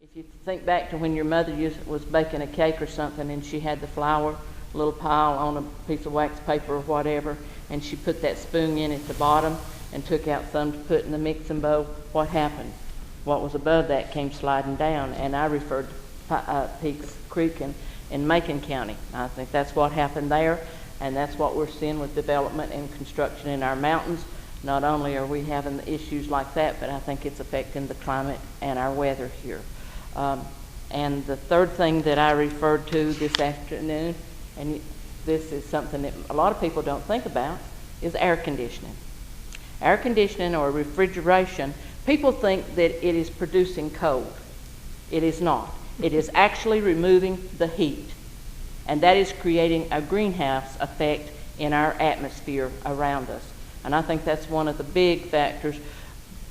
If you think back to when your mother was baking a cake or something and she had the flour, a little pile on a piece of wax paper or whatever, and she put that spoon in at the bottom and took out some to put in the mixing bowl, what happened? What was above that came sliding down, and I referred to Peaks Creek in Macon County. I think that's what happened there, and that's what we're seeing with development and construction in our mountains. Not only are we having issues like that, but I think it's affecting the climate and our weather here. And the third thing that I referred to this afternoon, and this is something that a lot of people don't think about, is air conditioning. Air conditioning or refrigeration, people think that it is producing cold. It is not. It is actually removing the heat, and that is creating a greenhouse effect in our atmosphere around us. And I think that's one of the big factors.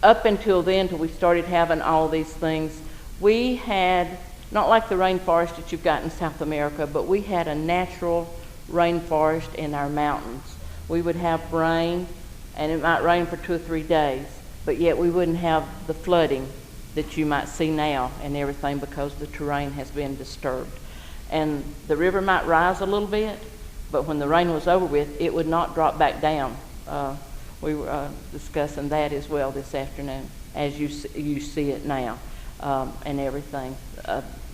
Up until then, till we started having all these things, we had, not like the rainforest that you've got in South America, but we had a natural rainforest in our mountains. We would have rain, and it might rain for 2 or 3 days, but yet we wouldn't have the flooding that you might see now and everything because the terrain has been disturbed. And the river might rise a little bit, but when the rain was over with, it would not drop back down. We were discussing that as well this afternoon, as you see it now, and everything.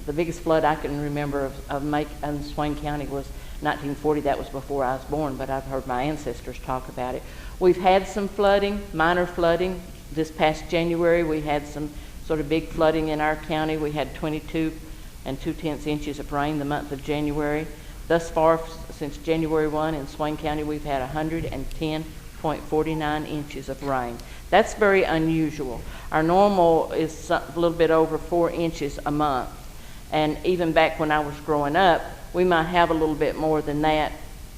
The biggest flood I can remember in Swain County was 1940. That was before I was born, but I've heard my ancestors talk about it. We've had some flooding, minor flooding. This past January, we had some sort of big flooding in our county. We had 22 2/10 inches of rain the month of January. Thus far, since January 1 in Swain County, we've had 110.49 inches of rain. That's very unusual. Our normal is a little bit over 4 inches a month. And even back when I was growing up, we might have a little bit more than that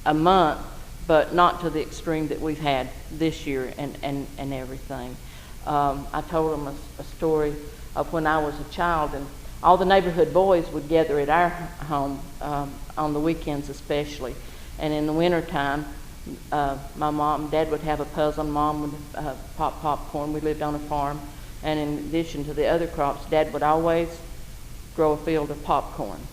a month, but not to the extreme that we've had this year and everything. I told them a story of when I was a child, and all the neighborhood boys would gather at our home on the weekends especially. And in the wintertime, my mom and dad would have a puzzle. Mom would pop popcorn. We lived on a farm. And in addition to the other crops, Dad would always grow a field of popcorn.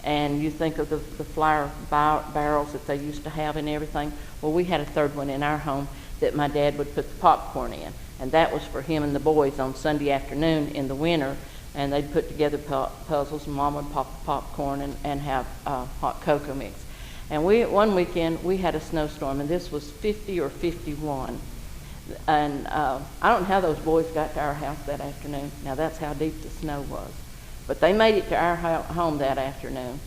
And you think of the flour barrels that they used to have and everything. Well, we had a third one in our home that my dad would put the popcorn in. And that was for him and the boys on Sunday afternoon in the winter. And they'd put together puzzles, and Mom would pop the popcorn and have hot cocoa mix. And one weekend, we had a snowstorm, and this was 50 or 51. And I don't know how those boys got to our house that afternoon. Now, that's how deep the snow was. But they made it to our home that afternoon,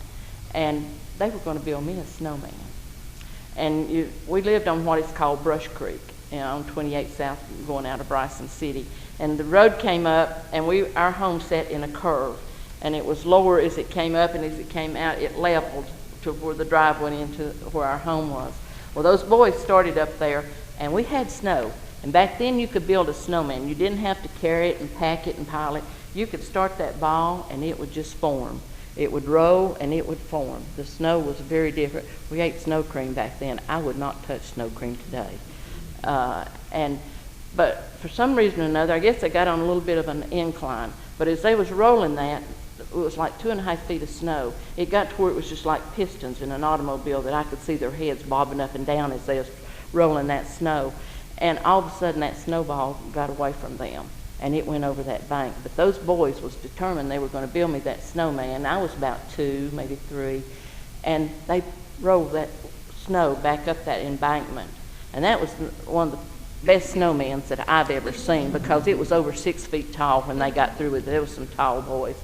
and they were going to build me a snowman. And we lived on what is called Brush Creek, on 28 South, going out of Bryson City. And the road came up, and our home sat in a curve. And it was lower as it came up, and as it came out, it leveled to where the drive went into where our home was. Well, those boys started up there, and we had snow. And back then, you could build a snowman. You didn't have to carry it and pack it and pile it. You could start that ball, and it would just form. It would roll, and it would form. The snow was very different. We ate snow cream back then. I would not touch snow cream today. But for some reason or another, I guess they got on a little bit of an incline. But as they was rolling that, it was like 2.5 feet of snow. It got to where it was just like pistons in an automobile that I could see their heads bobbing up and down as they was rolling that snow. And all of a sudden, that snowball got away from them, and it went over that bank. But those boys was determined they were going to build me that snowman. I was about 2, maybe 3, and they rolled that snow back up that embankment. And that was one of the best snowmans that I've ever seen, because it was over 6 feet tall when they got through with it. There was some tall boys.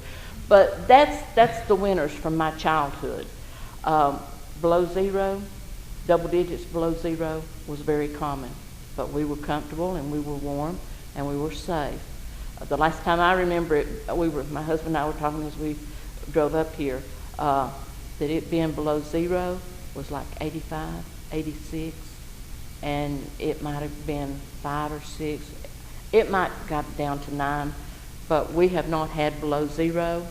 But that's the winters from my childhood. Below zero, double digits below zero was very common. But we were comfortable, and we were warm, and we were safe. The last time I remember it, my husband and I were talking as we drove up here, that it being below zero was like 85, 86, and it might have been 5 or 6. It might have got down to 9, but we have not had below zero.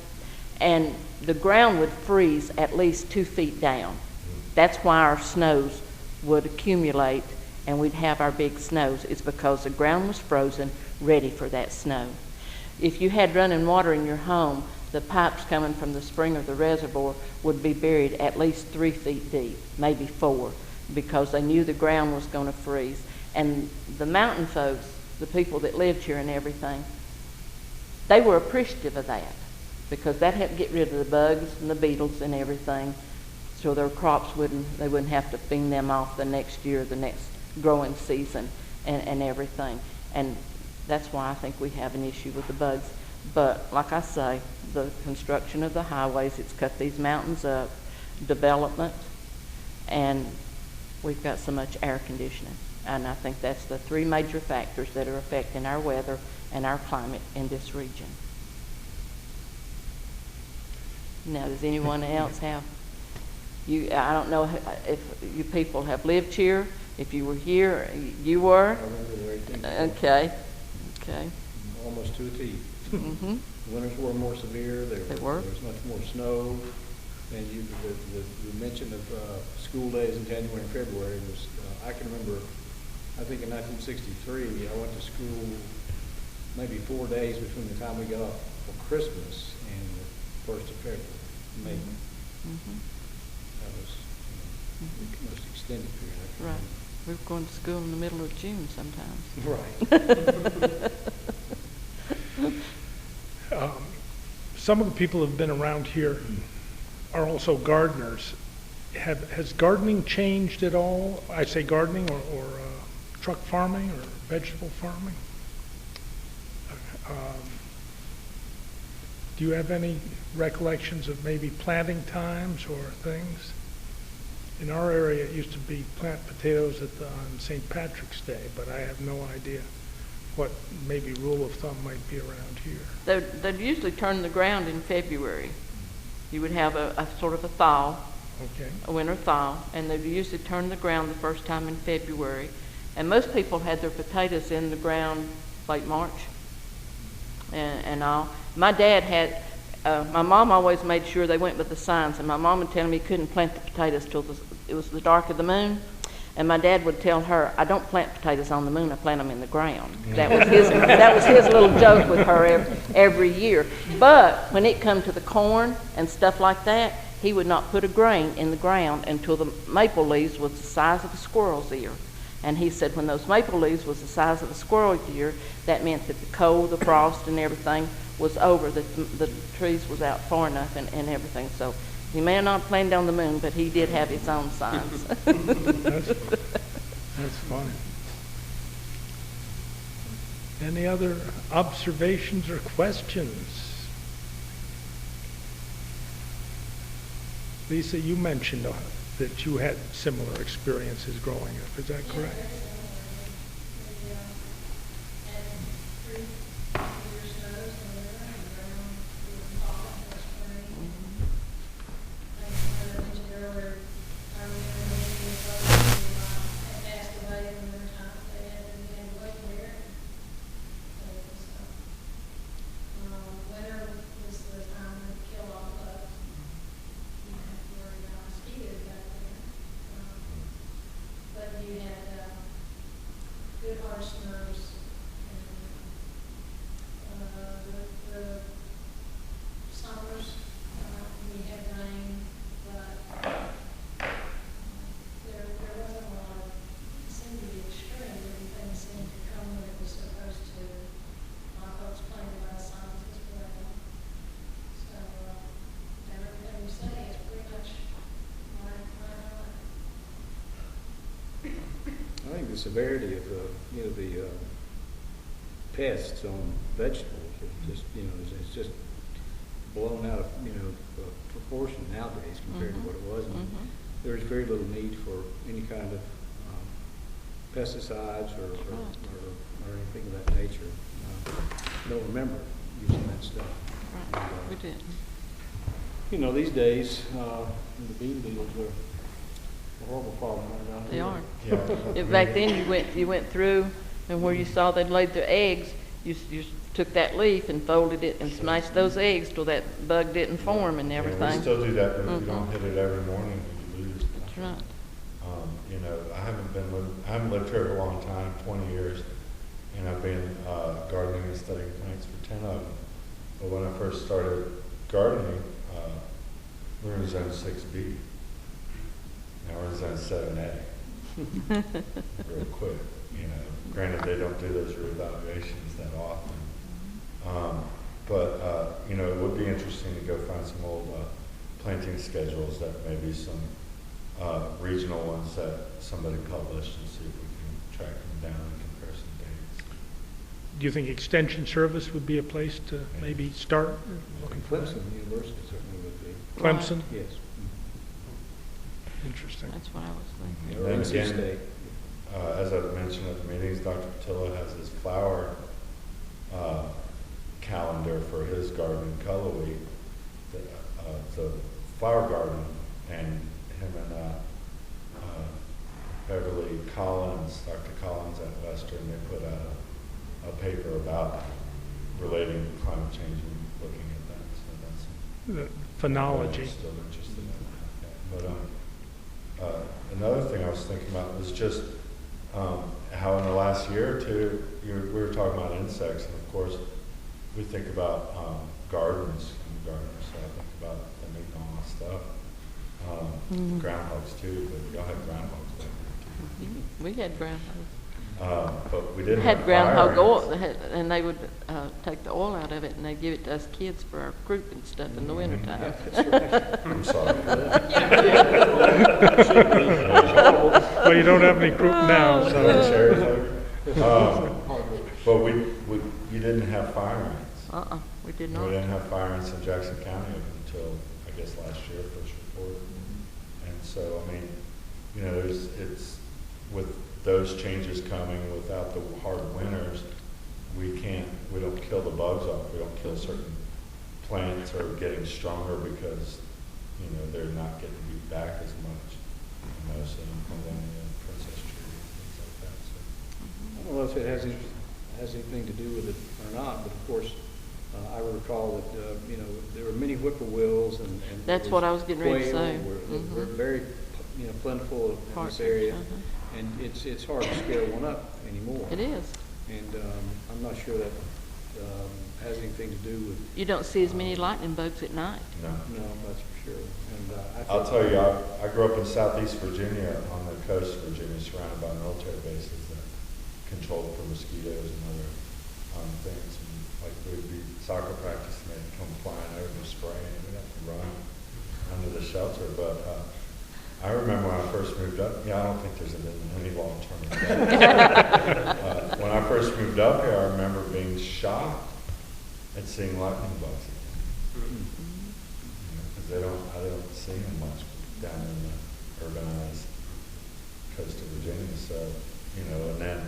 And the ground would freeze at least 2 feet down. That's why our snows would accumulate, and we'd have our big snows. It's because the ground was frozen, ready for that snow. If you had running water in your home, the pipes coming from the spring or the reservoir would be buried at least 3 feet deep, maybe 4, because they knew the ground was going to freeze. And the mountain folks, the people that lived here and everything, they were appreciative of that, because that helped get rid of the bugs and the beetles and everything, so their crops they wouldn't have to feed them off the next year, the next growing season and everything. And that's why I think we have an issue with the bugs. But like I say, the construction of the highways, it's cut these mountains up, development, and we've got so much air conditioning. And I think that's the 3 major factors that are affecting our weather and our climate in this region. Now, does anyone else have, I don't know if you people have lived here, if you were here, you were? I remember the very thing. Okay. Almost to a T. Mm-hmm. The winters were more severe. There was much more snow. And the mention of school days in January and February was, I can remember, I think in 1963, I went to school maybe 4 days between the time we got off for Christmas and the 1st of February, May. Mm-hmm. That was the most extended period. Right. We were going to school in the middle of June sometimes. Right. Some of the people who have been around here are also gardeners. Has gardening changed at all? I say gardening or truck farming or vegetable farming. Do you have any recollections of maybe planting times or things? In our area, it used to be plant potatoes on St. Patrick's Day, but I have no idea what maybe rule of thumb might be around here. They'd usually turn the ground in February. You would have a sort of a thaw, Okay. a winter thaw, and they'd usually turn the ground the first time in February. And most people had their potatoes in the ground late March and all. My dad had, my mom always made sure they went with the signs, and my mom would tell me he couldn't plant the potatoes till it was the dark of the moon. And my dad would tell her, I don't plant potatoes on the moon, I plant them in the ground. That was his little joke with her every year. But when it come to the corn and stuff like that, he would not put a grain in the ground until the maple leaves was the size of a squirrel's ear. And he said when those maple leaves was the size of a squirrel's ear, that meant that the cold, the frost, and everything was over, that the trees was out far enough and everything. So he may have not planned on the moon, but he did have his own signs. That's funny. Any other observations or questions? Lisa, you mentioned that you had similar experiences growing up. Is that correct? I think the severity of the pests on vegetables is just it's just blown out of proportion nowadays compared to what it was. And there's very little need for any kind of pesticides or anything of that nature. I don't remember using that stuff. Right. We didn't. These days the beetles are a horrible problem right now. They are. Yeah. Back then you went through, and where you saw they'd laid their eggs, you took that leaf and folded it and smashed those eggs till that bug didn't form and everything. Yeah, we still do that, but if you don't hit it every morning, you lose. That's right. I haven't lived here a long time, 20 years, and I've been gardening and studying plants for 10 of them. But when I first started gardening, we're in zone 6B. Now we're in zone 7A. Real quick, you know. Granted, they don't do those reevaluations that often. You know, it would be interesting to go find some old planting schedules, that maybe some regional ones that somebody published, and see if we can track them down and compare some dates. Do you think Extension Service would be a place to maybe start looking for that? Clemson University certainly would be. Clemson? Yes. Interesting. That's what I was thinking. Or And NC again, State. As I mentioned at the meetings, Dr. Patillo has his flower calendar for his garden in Cullowhee, the flower garden, and him and Beverly Collins, Dr. Collins at Western, they put out a paper about relating to climate change and looking at that. So that's The phenology. I'm still interested in that. But another thing I was thinking about was just how in the last year or two, we were talking about insects, and of course, we think about gardens and gardeners, so I think about them eating all that stuff. Groundhogs too, but y'all had groundhogs back there too. We had groundhogs. But we didn't Had have groundhog fire oil, ants. and they would take the oil out of it, and they'd give it to us kids for our croup and stuff in the wintertime. I'm sorry. Well, you don't have any group now, so. Cherry flavor. But you didn't have fire ants. We did We not. didn't have fire ants in Jackson County until, I guess, last year, first report. And so, I mean, you know, it's with those changes coming, without the hard winters, we don't kill the bugs off. We don't kill certain plants are getting stronger because, you know, they're not getting beat back as much. You know, so princess tree, things like that. So. I don't know if it has anything to do with it or not, but of course, I recall that, you know, there were many whippoorwills and That's what I was getting ready to say. Were very, you know, plentiful in this area. And it's hard to scale one up anymore. It is. And I'm not sure that has anything to do with. You don't see as many lightning bugs at night. No. No, that's for sure. And I'll tell you, I grew up in Southeast Virginia, on the coast of Virginia, surrounded by military bases that controlled for mosquitoes and other things. And like we'd be soccer practice, and they'd come flying over and spraying, and we'd have to run under the shelter. But I remember when I first moved up. I don't think there's been any long-term effect. When I first moved up here, I remember being shocked at seeing lightning bugs again. Because I don't see them much down in the urbanized coast of Virginia. So, you know, and then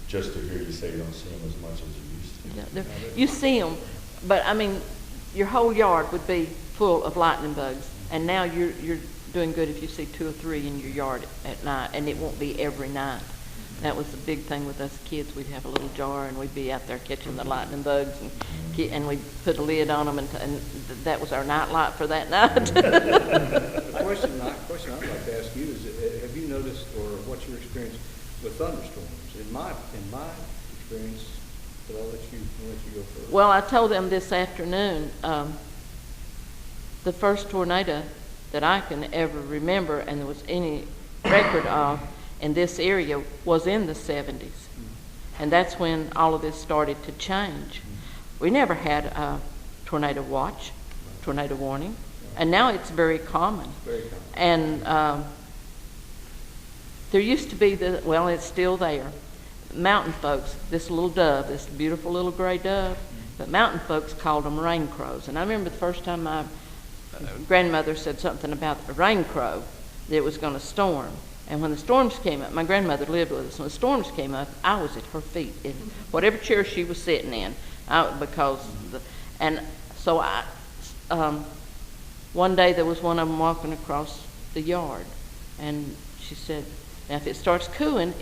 just to hear you say you don't see them as much as you used to. Yeah, you see them, but I mean, your whole yard would be full of lightning bugs, and now you're doing good if you see 2 or 3 in your yard at night, and it won't be every night. That was the big thing with us kids. We'd have a little jar, and we'd be out there catching the lightning bugs, and we'd put a lid on them, and that was our night light for that night. The question I'd like to ask you is, have you noticed, or what's your experience with thunderstorms? In my experience, but I'll let you go first. Well, I told them this afternoon, the first tornado that I can ever remember, and there was any record of in this area, was in the 70s. And that's when all of this started to change. We never had a tornado watch, tornado warning, and now it's very common. Very common. And there used to be it's still there, mountain folks, this little dove, this beautiful little gray dove, but mountain folks called them rain crows. And I remember the first time my grandmother said something about a rain crow, that it was going to storm. And when the storms came up, my grandmother lived with us. When the storms came up, I was at her feet, in whatever chair she was sitting in, one day there was one of them walking across the yard, and she said, "Now if it starts cooing,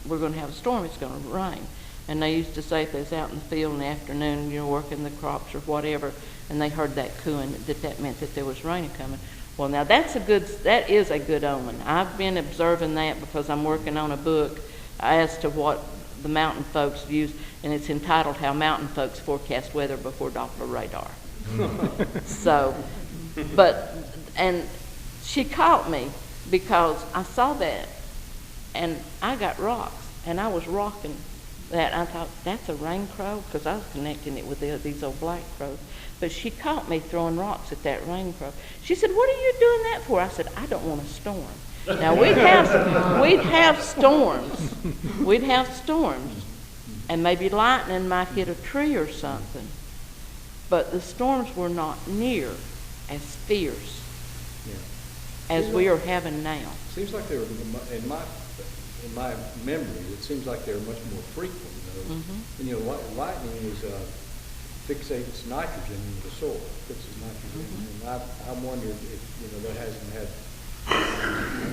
we're going to have a storm. It's going to rain." And they used to say if they was out in the field in the afternoon, working the crops or whatever, and they heard that cooing, that meant that there was rain coming. Well, now that is a good omen. I've been observing that because I'm working on a book as to what the mountain folks use, and it's entitled "How Mountain Folks Forecast Weather Before Doppler Radar." So, but, and she caught me because I saw that and I got rocks and I was rocking that. I thought, that's a rain crow? Because I was connecting it with these old black crows. But she caught me throwing rocks at that rain crow. She said, what are you doing that for? I said, I don't want a storm. Now, we'd have storms. We'd have storms. And maybe lightning might hit a tree or something. But the storms were not near as fierce as we are having now. Seems like they were, in my memory, it seems like they were much more frequent. And lightning fixates nitrogen in the soil, fixes nitrogen. And I wondered if, that hasn't had,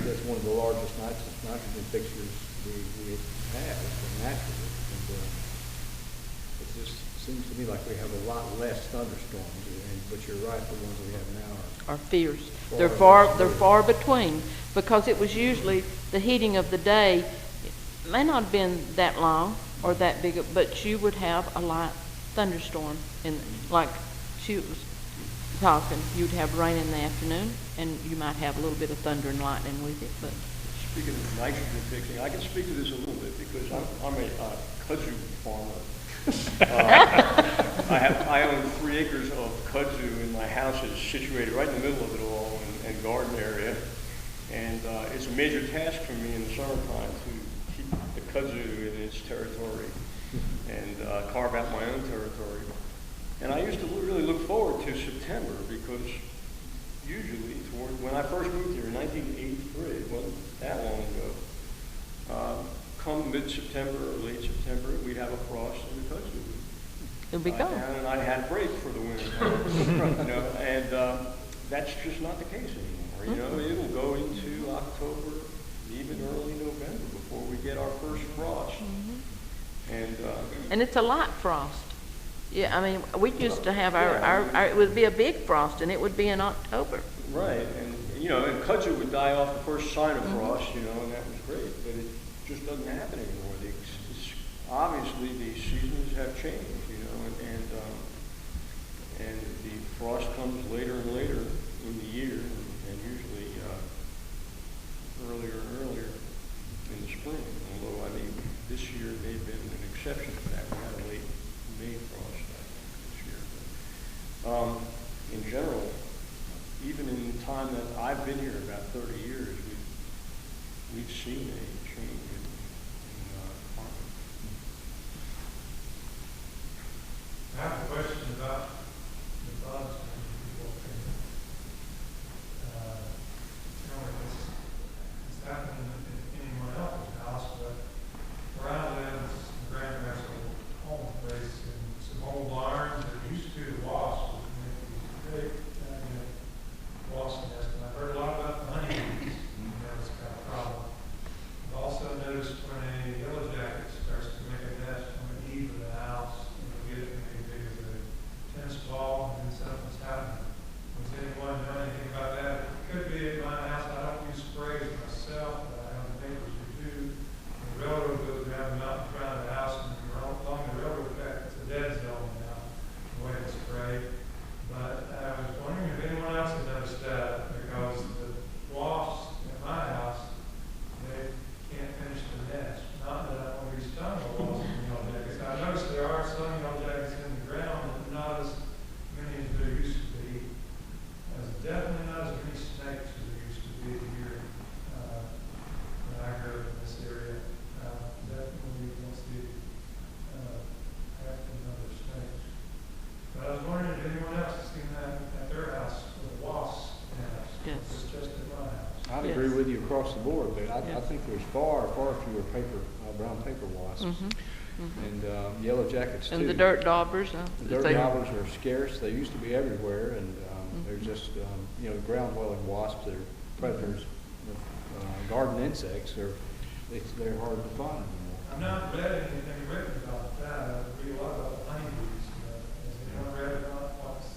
that's one of the largest nitrogen fixtures we have naturally. And it just seems to me like we have a lot less thunderstorms. But you're right, the ones we have now are fierce. They're far between, because it was usually the heating of the day. It may not have been that long or that big, but you would have a light thunderstorm, like she was talking, you'd have rain in the afternoon, and you might have a little bit of thunder and lightning with it. But speaking of nitrogen fixing, I can speak to this a little bit because I'm a kudzu farmer. I own 3 acres of kudzu, and my house is situated right in the middle of it all, and garden area. And it's a major task for me in the summertime to keep the kudzu in its territory and carve out my own territory. And I used to really look forward to September because usually when I first moved here in 1983, it wasn't that long ago, come mid-September or late September, we'd have a frost and the kudzu it'll be gone. And I had a break for the winter. And that's just not the case anymore. It'll go into October, even early November before we get our first frost. And it's a light frost. Yeah, I mean, we used to have our it would be a big frost, and it would be in October. Right, and and kudzu would die off the first sign of frost, and that was great, but it just doesn't happen anymore. Obviously, the seasons have changed, and the frost comes later and later in the year, and usually earlier and earlier in the spring. Although this year may have been an exception to that. We had a late May frost this year. But, in general, even in the time that I've been here, about 30 years, we've seen a change in farming. I have a question about the bugs when people can, it's happening in anyone else's house, but where I live, the grandparents' old home place, and some old barns that used to the wasps would make these big wasp nests. And I've heard a lot about the honeybees, it's kind of a problem. I've also noticed when a yellow jacket starts to make a nest on the eave of the house, get it maybe big as a tennis ball, and then something's happening. Does anyone know anything about that? It could be at my house. I don't use sprays myself, but I have neighbors who do. The railroad goes around the mountain around the house, and along the railroad track, it's a dead zone now, the way it's sprayed. But I was wondering if anyone else had noticed that, because the wasps at my house, they can't finish the nest. Not that I want to be stung by wasps and yellow jackets. I noticed there are some yellow jackets in the ground, but not as many as there used to be. There's definitely not as many snakes as there used to be here when I grew up in this area. Definitely once the half the number of snakes. But I was wondering if anyone else has seen that at their house with a wasp nest. Yes. It's just at my house. I'd agree with you across the board, but I think there's far fewer brown paper wasps. And yellow jackets too. And the dirt daubers. The dirt daubers are scarce. They used to be everywhere, and they're just ground-dwelling wasps that are predators. Garden insects they're hard to find anymore. I've not read anything written about that. I read a lot about the honeybees. Has anyone read about what's...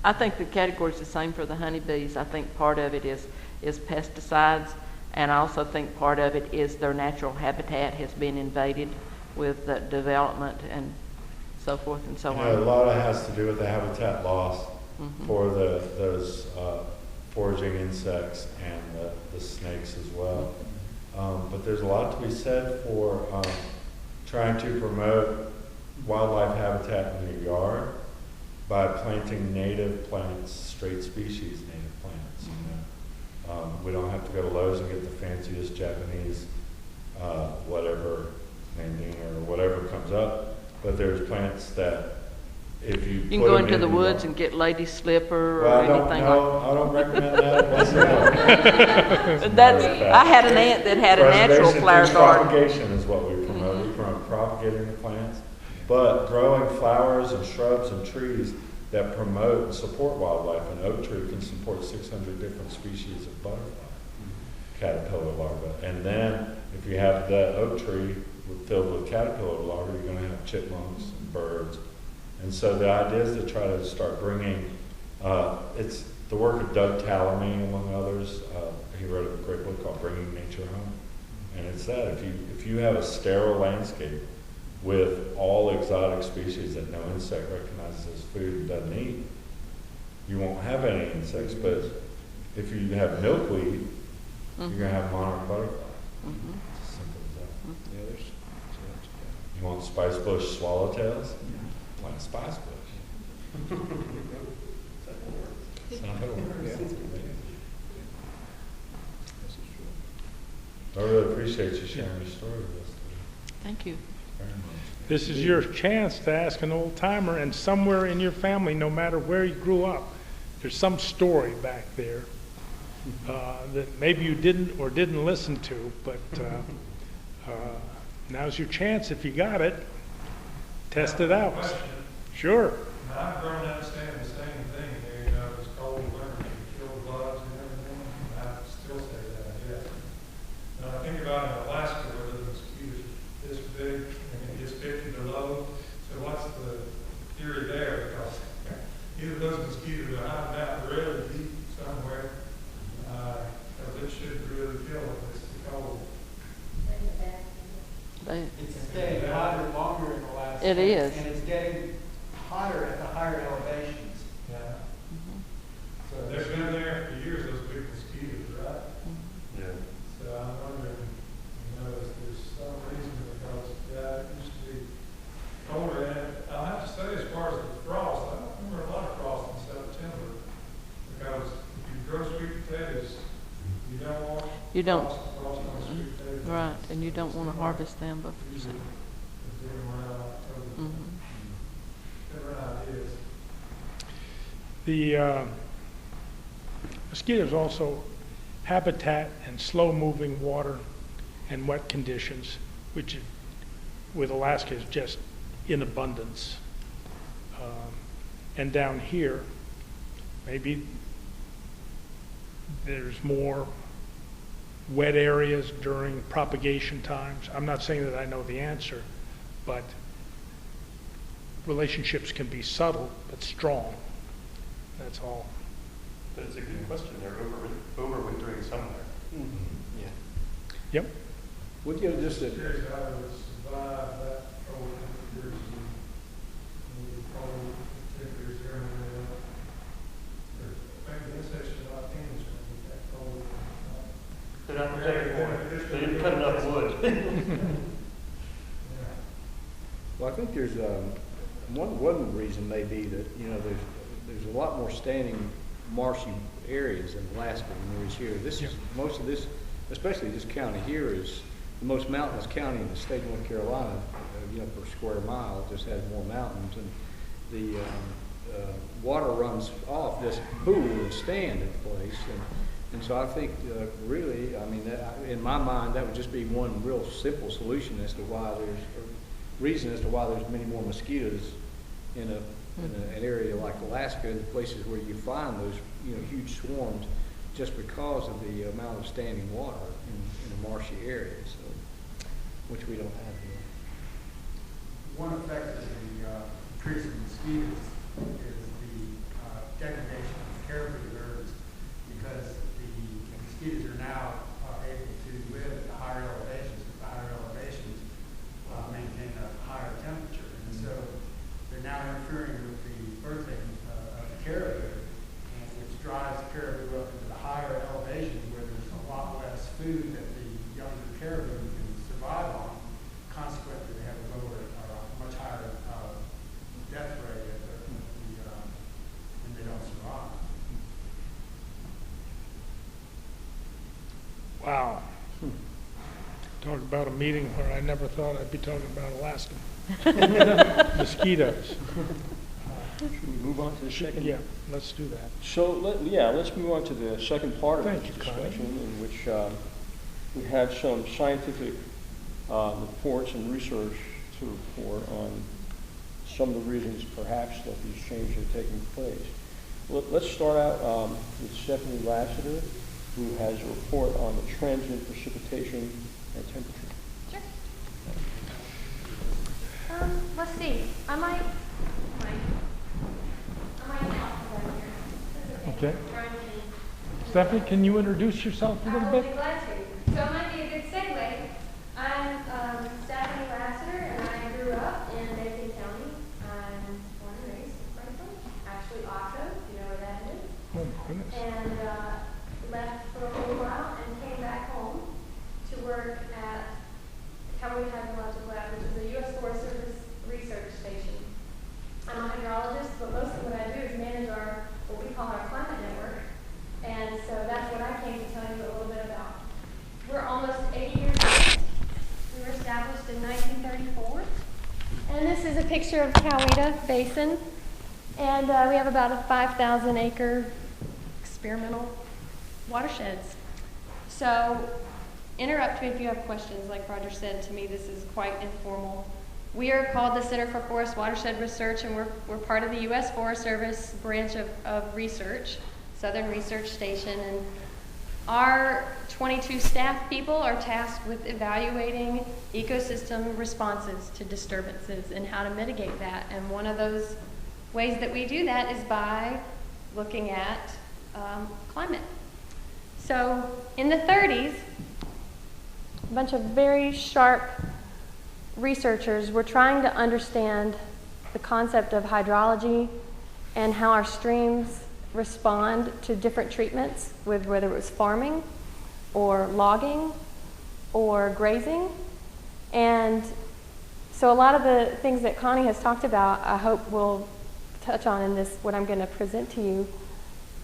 I think the category is the same for the honeybees. I think part of it is pesticides, and I also think part of it is their natural habitat has been invaded with development and so forth and so on. A lot of it has to do with the habitat loss. for those foraging insects and the snakes as well. But there's a lot to be said for trying to promote wildlife habitat in your yard by planting native plants, straight species native plants. You know? We don't have to go to Lowe's and get the fanciest Japanese whatever, Mandina or whatever comes up, but there's plants that if you You can put go them into the your woods yard- and get lady slipper or Well, I don't anything know. like I don't recommend that whatsoever. that. That's, I had an aunt that had a natural Preservation flower through garden. propagation is what we promote. We promote propagating the plants, but growing flowers and shrubs and trees that promote and support wildlife. An oak tree can support 600 different species of butterfly, caterpillar larvae. And then if you have that oak tree filled with caterpillar larvae, you're going to have chipmunks and birds. And so the idea is to try to start bringing, it's the work of Doug Tallamy, among others. He wrote a great book called Bringing Nature Home. And it's that, if you have a sterile landscape with all exotic species that no insect recognizes as food and doesn't eat, you won't have any insects. But if you have milkweed, you're going to have monarch butterfly. It's as simple as that. Yeah, there's, You want spice bush swallowtails? Plant spice bush. It's not how it works. this is true. I really appreciate you sharing your story with us today. Thank you. Very much. This is your chance to ask an old timer, and somewhere in your family, no matter where you grew up, there's some story back there that maybe you didn't listen to, but now's your chance. If you got it, test it out. Question. Sure. I've grown up saying the same thing here, you know, it's cold winter, you kill the bugs and everything, and I still say that, I guess. Now, I think about in Alaska where the mosquitoes are this big, and it gets 50 below, so what's the theory there? Because either those mosquitoes are hiding out really deep somewhere, because it should really kill if it's too cold. It's staying hotter longer in Alaska. It is. And it's getting hotter at the higher elevations. Yeah. So They've been there for years, those big mosquitoes, right? Yeah. So I'm wondering, you know, if there's some reason because, yeah, it used to be colder. And I'll have to say, as far as the frost, I don't remember a lot of frost in September. Because if you grow sweet potatoes, you don't want You don't. frost on sweet potatoes. Right, and you don't want to harvest them before. Usually, it's even around October. Different ideas. The mosquitoes also habitat and slow-moving water and wet conditions, which with Alaska is just in abundance. And down here, maybe there's more wet areas during propagation times. I'm not saying that I know the answer, but relationships can be subtle but strong. That's all. But it's a good question. They're overwintering somewhere. Yeah. Yep. Well, you know, just that, Curious how it would survive that cold temperatures and the cold temperatures here and there. Maybe the insects are not finished when it's that cold. They're not prepared for it. They didn't cut enough wood. Yeah. well, I think there's, one reason may be that, you know, there's a lot more standing marshy areas in Alaska than there is here. This is, most of this, especially this county here, is the most mountainous county in the state of North Carolina, you know, per square mile. It just has more mountains, and the water runs off this pool and stand in place. And so I think really, I mean, in my mind, that would just be one real simple solution as to why there's, or reason as to why there's many more mosquitoes in an area like Alaska, and places where you find those, you know, huge swarms, just because of the amount of standing water in a marshy area, so, which we don't have here. one effect of the increase in mosquitoes is the degradation of caribou herds, because the mosquitoes are now able to live at the higher elevations. The higher elevations maintain a higher temperature, and so they're now interfering with the birthing of the caribou food that the younger caribou can survive on. Consequently, they have a lower, much higher death rate when they don't survive. Wow. Talk about a meeting where I never thought I'd be talking about Alaska. Mosquitoes. Should we move on to the second? Yeah, let's do that. So, let's move on to the second part of Thank this you, Connie. discussion, in which we have some scientific reports and research to report on some of the reasons perhaps that these changes are taking place. Let's start out with Stephanie Lassiter, who has a report on the trends in precipitation and temperature. Sure. Let's see. I might talk about here. That's Okay. Trying to- Stephanie, can you introduce yourself a I little will bit? be glad to. So it might be a good segue. I'm Stephanie Lassiter, and I grew up in Macon County. I'm born and raised in Franklin, actually Otto, if you know where that is. Oh, my goodness. And left for a little while and came back home to work at Cowboy Hydrological Lab, which is a U.S. Forest Service research station. I'm a hydrologist, but mostly what I do is manage what we call our climate network. And so that's what I came to tell you a little bit about. We're almost 80 years old. We were established in 1934. And this is a picture of Coweta Basin. And we have about a 5,000 acre experimental watersheds. So interrupt me if you have questions. Like Roger said to me, this is quite informal. We are called the Center for Forest Watershed Research, and we're part of the U.S. Forest Service branch of research, Southern Research Station. And our 22 staff people are tasked with evaluating ecosystem responses to disturbances and how to mitigate that. And one of those ways that we do that is by looking at climate. So in the 30s, a bunch of very sharp researchers were trying to understand the concept of hydrology and how our streams respond to different treatments, with whether it was farming or logging or grazing. And so a lot of the things that Connie has talked about, I hope we'll touch on in this, what I'm going to present to you.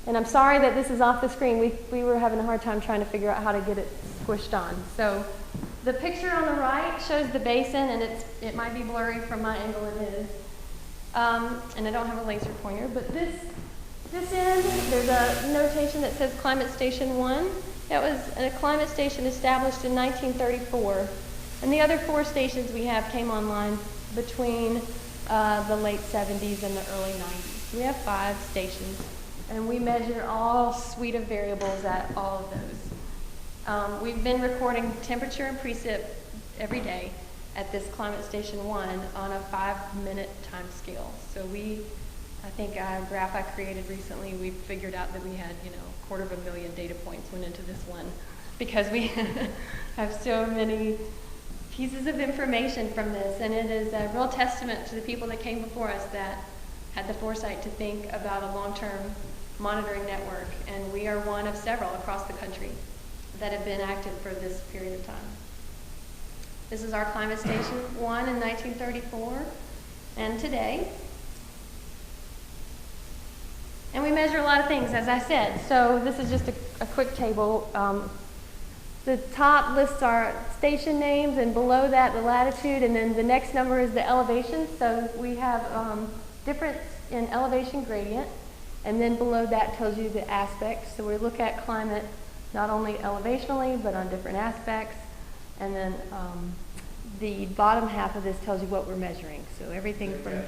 And I'm sorry that this is off the screen. We were having a hard time trying to figure out how to get it squished on. So the picture on the right shows the basin, and it might be blurry from my angle, it is. And I don't have a laser pointer, but this end, there's a notation that says Climate Station 1. That was a climate station established in 1934. And the other 4 stations we have came online between the late 70s and the early 90s. We have 5 stations, and we measure all suite of variables at all of those. We've been recording temperature and precip every day at this Climate Station 1 on a 5-minute time scale. So I think a graph I created recently, we figured out that we had, 250,000 data points went into this one, because we have so many pieces of information from this, and it is a real testament to the people that came before us that had the foresight to think about a long-term monitoring network, and we are one of several across the country that have been active for this period of time. This is our Climate Station 1 in 1934, and today. And we measure a lot of things, as I said. So this is just a quick table. The top lists our station names, and below that the latitude, and then the next number is the elevation. So we have difference in elevation gradient, and then below that tells you the aspects. So we look at climate not only elevationally, but on different aspects. And then the bottom half of this tells you what we're measuring. So everything from...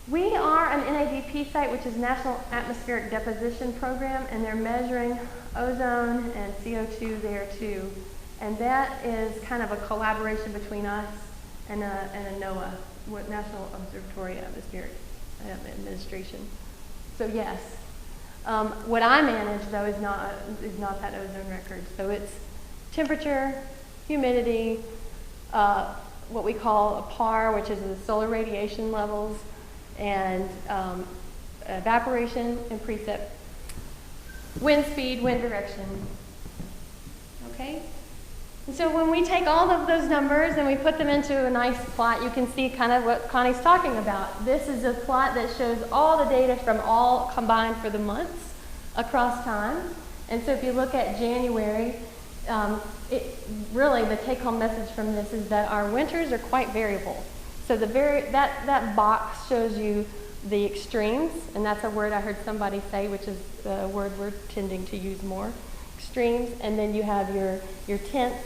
We are an NADP site, which is National Atmospheric Deposition Program, and they're measuring ozone and CO2 there too. And that is kind of a collaboration between us and a NOAA, National Observatory Atmospheric Administration. So yes, what I manage though is not that ozone record. So it's temperature, humidity, what we call a PAR, which is the solar radiation levels, and evaporation and precip, wind speed, wind direction, Okay? And so when we take all of those numbers and we put them into a nice plot, you can see kind of what Connie's talking about. This is a plot that shows all the data from all combined for the months across time. And so if you look at January, really the take-home message from this is that our winters are quite variable. So that box shows you the extremes, and that's a word I heard somebody say, which is a word we're tending to use more, extremes. And then you have your 10th,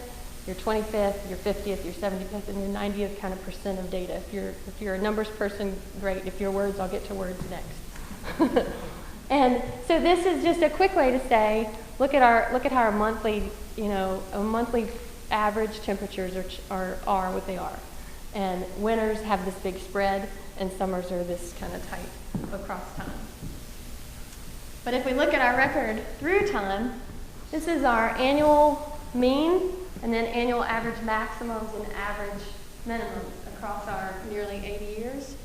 your 25th, your 50th, your 75th, and your 90th kind of percent of data. If you're a numbers person, great. If you're words, I'll get to words next. And so this is just a quick way to say, look at how our monthly, monthly average temperatures are what they are. And winters have this big spread, and summers are this kind of tight across time. But if we look at our record through time, this is our annual mean, and then annual average maximums and average minimums across our nearly 80 years.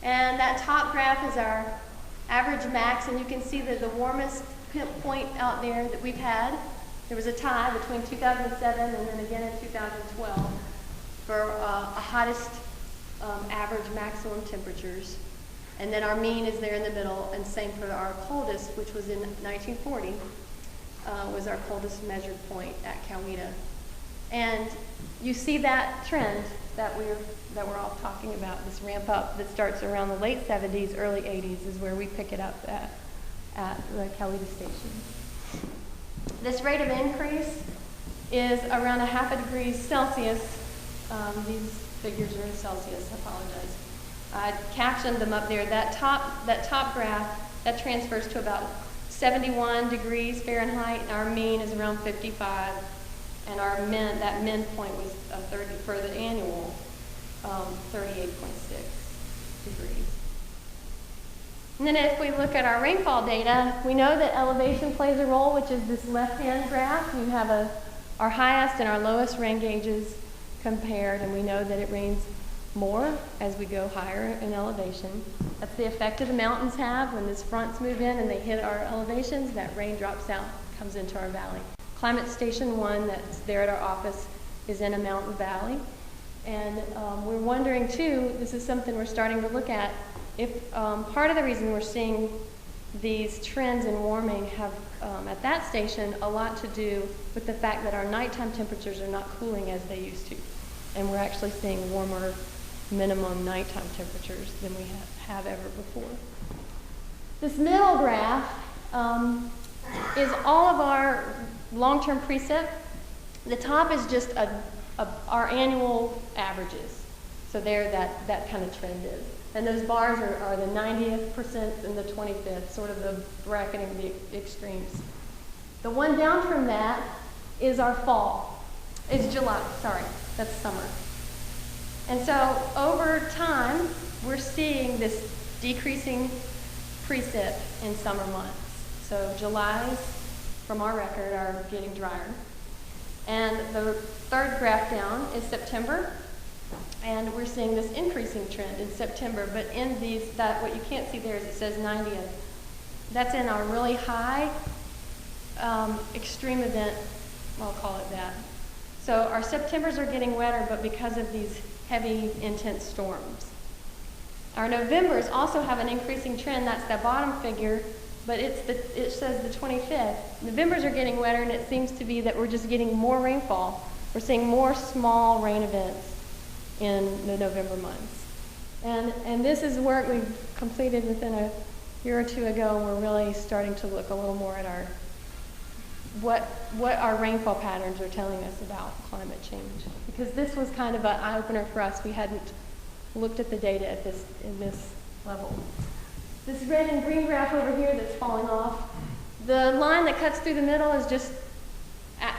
And that top graph is our average max, and you can see that the warmest point out there that we've had, there was a tie between 2007 and then again in 2012 for hottest average maximum temperatures. And then our mean is there in the middle, and same for our coldest, which was in 1940, was our coldest measured point at Coweta. And you see that trend that we're all talking about, this ramp up that starts around the late 70s, early 80s is where we pick it up at the Coweta station. This rate of increase is around 0.5 degrees Celsius. These figures are in Celsius, I apologize. I captioned them up there. That top graph, that transfers to about 71 degrees Fahrenheit, and our mean is around 55. And that min point was for the annual, 38.6 degrees. And then if we look at our rainfall data, we know that elevation plays a role, which is this left-hand graph. You have our highest and our lowest rain gauges compared, and we know that it rains more as we go higher in elevation. That's the effect that the mountains have. When these fronts move in and they hit our elevations, that rain drops out, comes into our valley. Climate Station 1 that's there at our office is in a mountain valley. And we're wondering too, this is something we're starting to look at, if part of the reason we're seeing these trends in warming have at that station a lot to do with the fact that our nighttime temperatures are not cooling as they used to. And we're actually seeing warmer minimum nighttime temperatures than we have ever before. This middle graph is all of our long-term precip. The top is just our annual averages. So there that kind of trend is. And those bars are the 90th percent and the 25th, sort of the bracketing the extremes. The one down from that is our fall. It's July, sorry, that's summer. And so over time, we're seeing this decreasing precip in summer months. So July's, from our record, are getting drier. And the third graph down is September. And we're seeing this increasing trend in September. But in what you can't see there is it says 90th. That's in our really high extreme event, I'll call it that. So our Septembers are getting wetter, but because of these heavy, intense storms. Our Novembers also have an increasing trend. That's the bottom figure, but it says the 25th. Novembers are getting wetter, and it seems to be that we're just getting more rainfall. We're seeing more small rain events in the November months. And this is work we've completed within a year or two ago, and we're really starting to look a little more at what our rainfall patterns are telling us about climate change. Because this was kind of an eye-opener for us. We hadn't looked at the data in this level. This red and green graph over here that's falling off, the line that cuts through the middle is just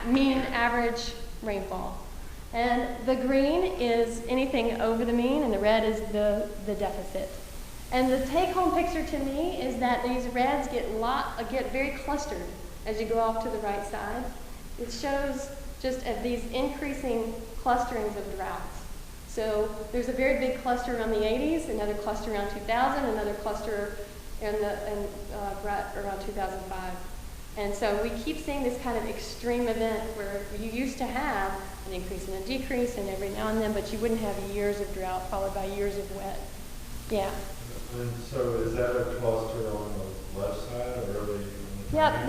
mean average rainfall. And the green is anything over the mean, and the red is the deficit. And the take-home picture to me is that these reds get very clustered as you go off to the right side. It shows just these increasing clusterings of droughts. So there's a very big cluster around the 80s, another cluster around 2000, another cluster around 2005. And so we keep seeing this kind of extreme event where you used to have an increase and a decrease and every now and then, but you wouldn't have years of drought followed by years of wet. Yeah. And so is that a cluster on the left side or early? Yep,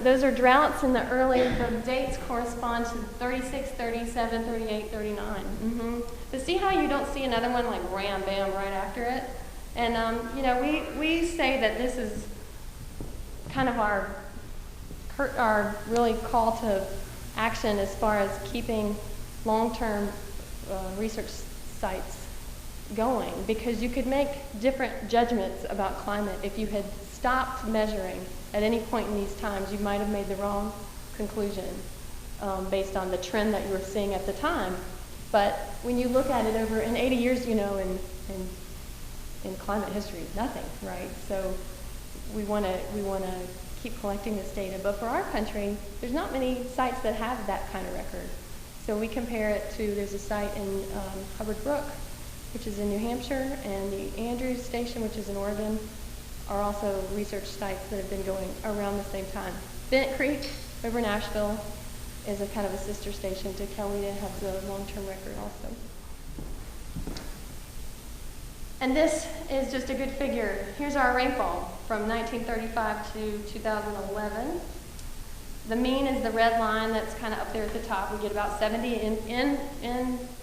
those are droughts in the early, the dates correspond to 36, 37, 38, 39. Mm-hmm. But see how you don't see another one like ram, bam, right after it? And, you know, we say that this is kind of our really call to action as far as keeping long-term research sites going, because you could make different judgments about climate. If you had stopped measuring at any point in these times, you might have made the wrong conclusion based on the trend that you were seeing at the time. But when you look at it over in 80 years, you know, in climate history, nothing, right? So we want to keep collecting this data. But for our country, there's not many sites that have that kind of record. So we compare it to, there's a site in Hubbard Brook, which is in New Hampshire, and the Andrews Station, which is in Oregon, are also research sites that have been going around the same time. Bennett Creek over in Asheville is a kind of a sister station to Coweta, has a long-term record also. And this is just a good figure. Here's our rainfall from 1935 to 2011. The mean is the red line that's kind of up there at the top. We get about 70 in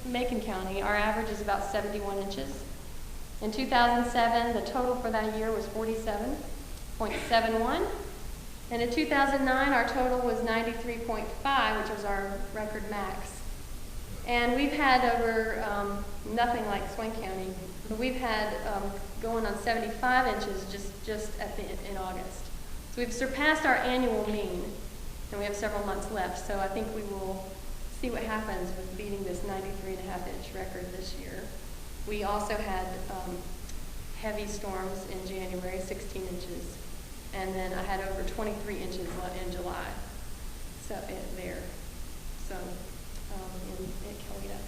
Macon County. Our average is about 71 inches. In 2007, the total for that year was 47.71. And in 2009, our total was 93.5, which was our record max. And we've had over, nothing like Swain County, but we've had going on 75 inches just in August. So we've surpassed our annual mean, and we have several months left. So I think we will see what happens with beating this 93.5-inch record this year. We also had heavy storms in January, 16 inches, and then I had over 23 inches in July. So there, so in Coweta.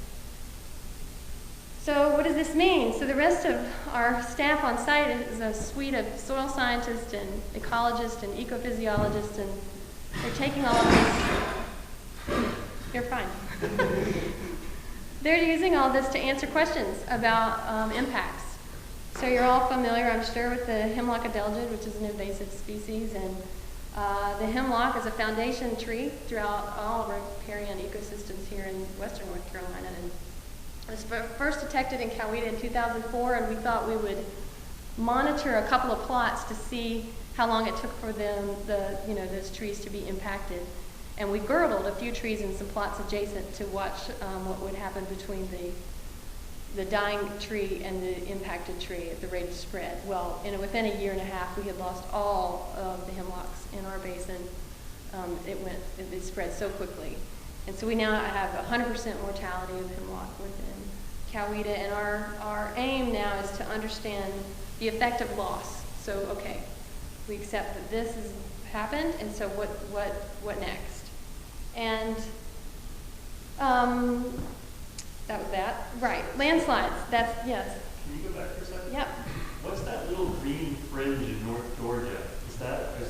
So what does this mean? So the rest of our staff on site is a suite of soil scientists and ecologists and ecophysiologists, and they're taking all of this. You're fine. They're using all this to answer questions about impacts. So you're all familiar, I'm sure, with the hemlock adelgid, which is an invasive species, and the hemlock is a foundation tree throughout all of riparian ecosystems here in western North Carolina. And it was first detected in Coweta in 2004, and we thought we would monitor a couple of plots to see how long it took for them, those trees to be impacted. And we girdled a few trees in some plots adjacent to watch what would happen between the dying tree and the impacted tree at the rate of spread. Well, within a year and a half, we had lost all of the hemlocks in our basin. It spread so quickly. And so we now have 100% mortality of hemlock within Coweta, and our aim now is to understand the effect of loss. So, okay, we accept that this has happened, and so what next? And that was that. Right, landslides, yes. Can you go back for a second? Yep. What's that little green fringe in North Georgia? Is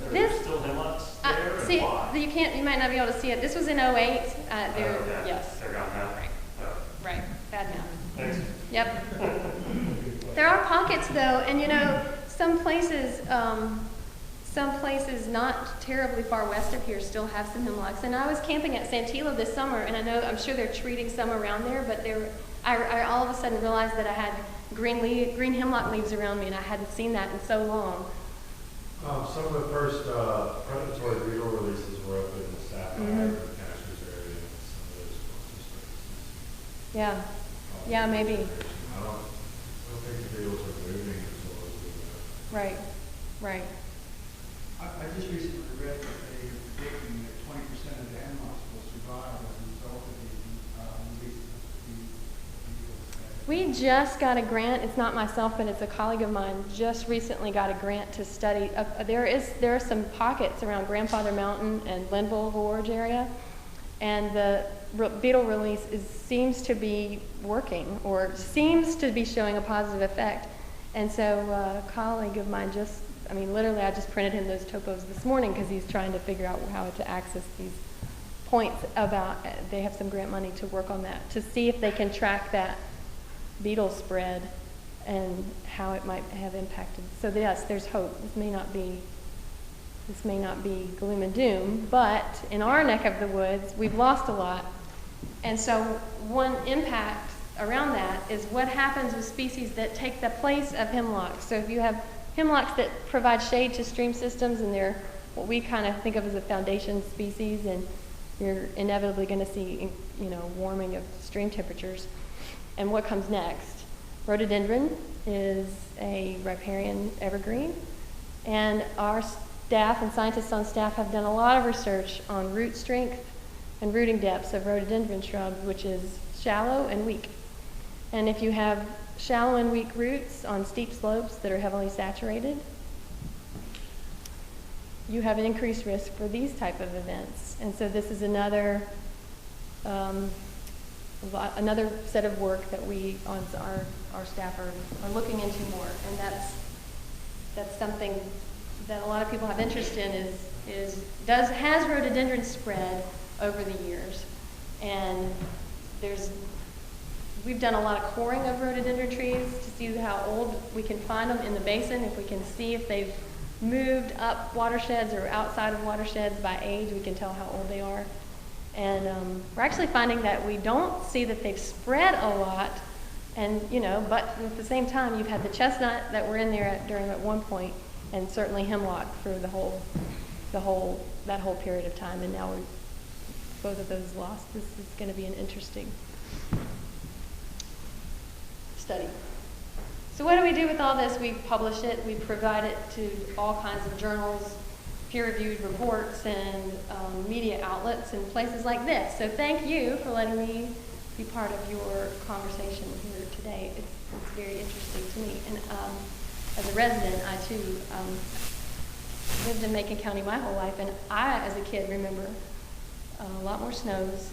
there still hemlocks there? See, and why? you might not be able to see it. This was in 08. Okay. Yes. They're gone now? Right. Oh. Right, bad now. Thanks. Yep. There are pockets though, and some places not terribly far west of here still have some hemlocks. And I was camping at Santilo this summer, and I'm sure they're treating some around there, but I all of a sudden realized that I had green hemlock leaves around me, and I hadn't seen that in so long. Some of the first predatory beetle releases were up in the Sapphire Pastures area, and some of those coastal spaces. Yeah. Yeah, maybe. I don't think the beetles are moving as well as we know. Right. Right. I just recently read that they were predicting that 20% of the hemlocks will survive as a result of the release of the beetles. We just got a grant. It's not myself, but it's a colleague of mine. Just recently got a grant to study. There are some pockets around Grandfather Mountain and Linville Gorge area, and the beetle release seems to be working, or seems to be showing a positive effect. And so a colleague of mine just I mean, literally, I just printed him those topos this morning because he's trying to figure out how to access these points about, they have some grant money to work on that, to see if they can track that beetle spread and how it might have impacted. So yes, there's hope. This may not be gloom and doom, but in our neck of the woods, we've lost a lot. And so one impact around that is what happens with species that take the place of hemlocks. So if you have hemlocks that provide shade to stream systems, and they're what we kind of think of as a foundation species, and you're inevitably going to see, warming of stream temperatures. And what comes next? Rhododendron is a riparian evergreen, and our staff and scientists on staff have done a lot of research on root strength and rooting depths of rhododendron shrubs, which is shallow and weak. And if you have shallow and weak roots on steep slopes that are heavily saturated, you have an increased risk for these type of events. And so this is another set of work that we on our staff are looking into more. And that's something that a lot of people have interest in has rhododendron spread over the years? And we've done a lot of coring of rhododendron trees to see how old we can find them in the basin. If we can see if they've moved up watersheds or outside of watersheds by age, we can tell how old they are. And we're actually finding that we don't see that they've spread a lot. And, but at the same time, you've had the chestnut that were in there during at one point, and certainly hemlock for that whole period of time. And now both of those lost. This is going to be an interesting study. So what do we do with all this? We publish it. We provide it to all kinds of journals, peer-reviewed reports, and media outlets and places like this. So thank you for letting me be part of your conversation here today. It's very interesting to me. And as a resident, I too lived in Macon County my whole life, and I, as a kid, remember a lot more snows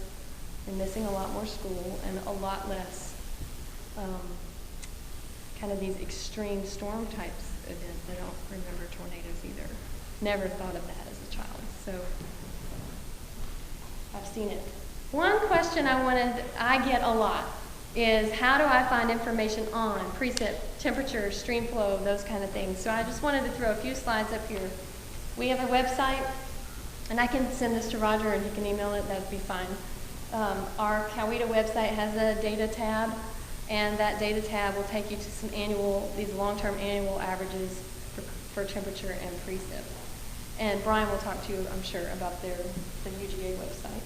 and missing a lot more school and a lot less kind of these extreme storm types events. I don't remember tornadoes either. Never thought of that as a child. So I've seen it. One question I get a lot is, how do I find information on precip, temperature, stream flow, those kind of things? So I just wanted to throw a few slides up here. We have a website, and I can send this to Roger and he can email it, that'd be fine. Our Coweta website has a data tab, and that data tab will take you to these long-term annual averages for temperature and precip. And Brian will talk to you, I'm sure, about the UGA website.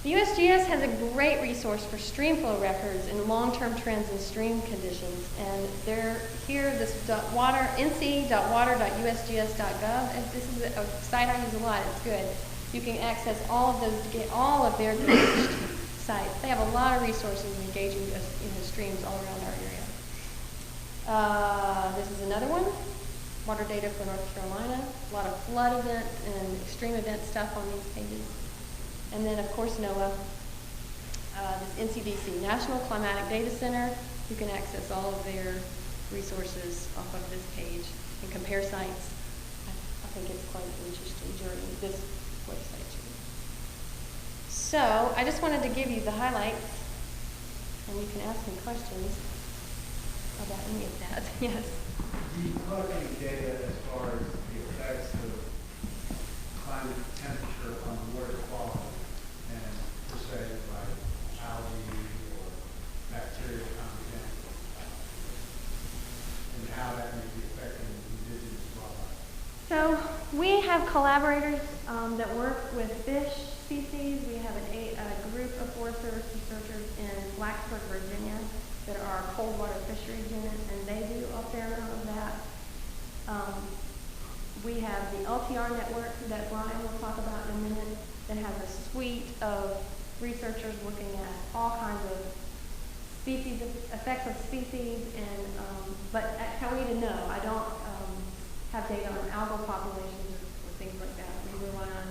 The USGS has a great resource for stream flow records and long-term trends in stream conditions. And they're here, this nc.water.usgs.gov. And this is a site I use a lot. It's good. You can access all of those to get all of their gauged sites. They have a lot of resources in gauging streams all around our area. This is another one. Water data for North Carolina. A lot of flood event and extreme event stuff on these pages. And then, of course, NOAA, this NCDC, National Climatic Data Center. You can access all of their resources off of this page and compare sites. I think it's quite an interesting journey, this website. So I just wanted to give you the highlights, and you can ask me questions about any of that. Yes? Do you collect any data as far as the effects of climate temperature on water quality, and per se by algae or bacteria content, and how that may be affecting indigenous wildlife? So we have collaborators that work with fish species. We have a group of Forest Service researchers in Blacksburg, Virginia, that are our cold water fisheries unit, and they do a fair amount of that. We have the LTR network that Brian will talk about in a minute, that has a suite of researchers looking at all kinds of species, effects of species, and but at Coweta, no, I don't have data on algal populations or things like that. We rely on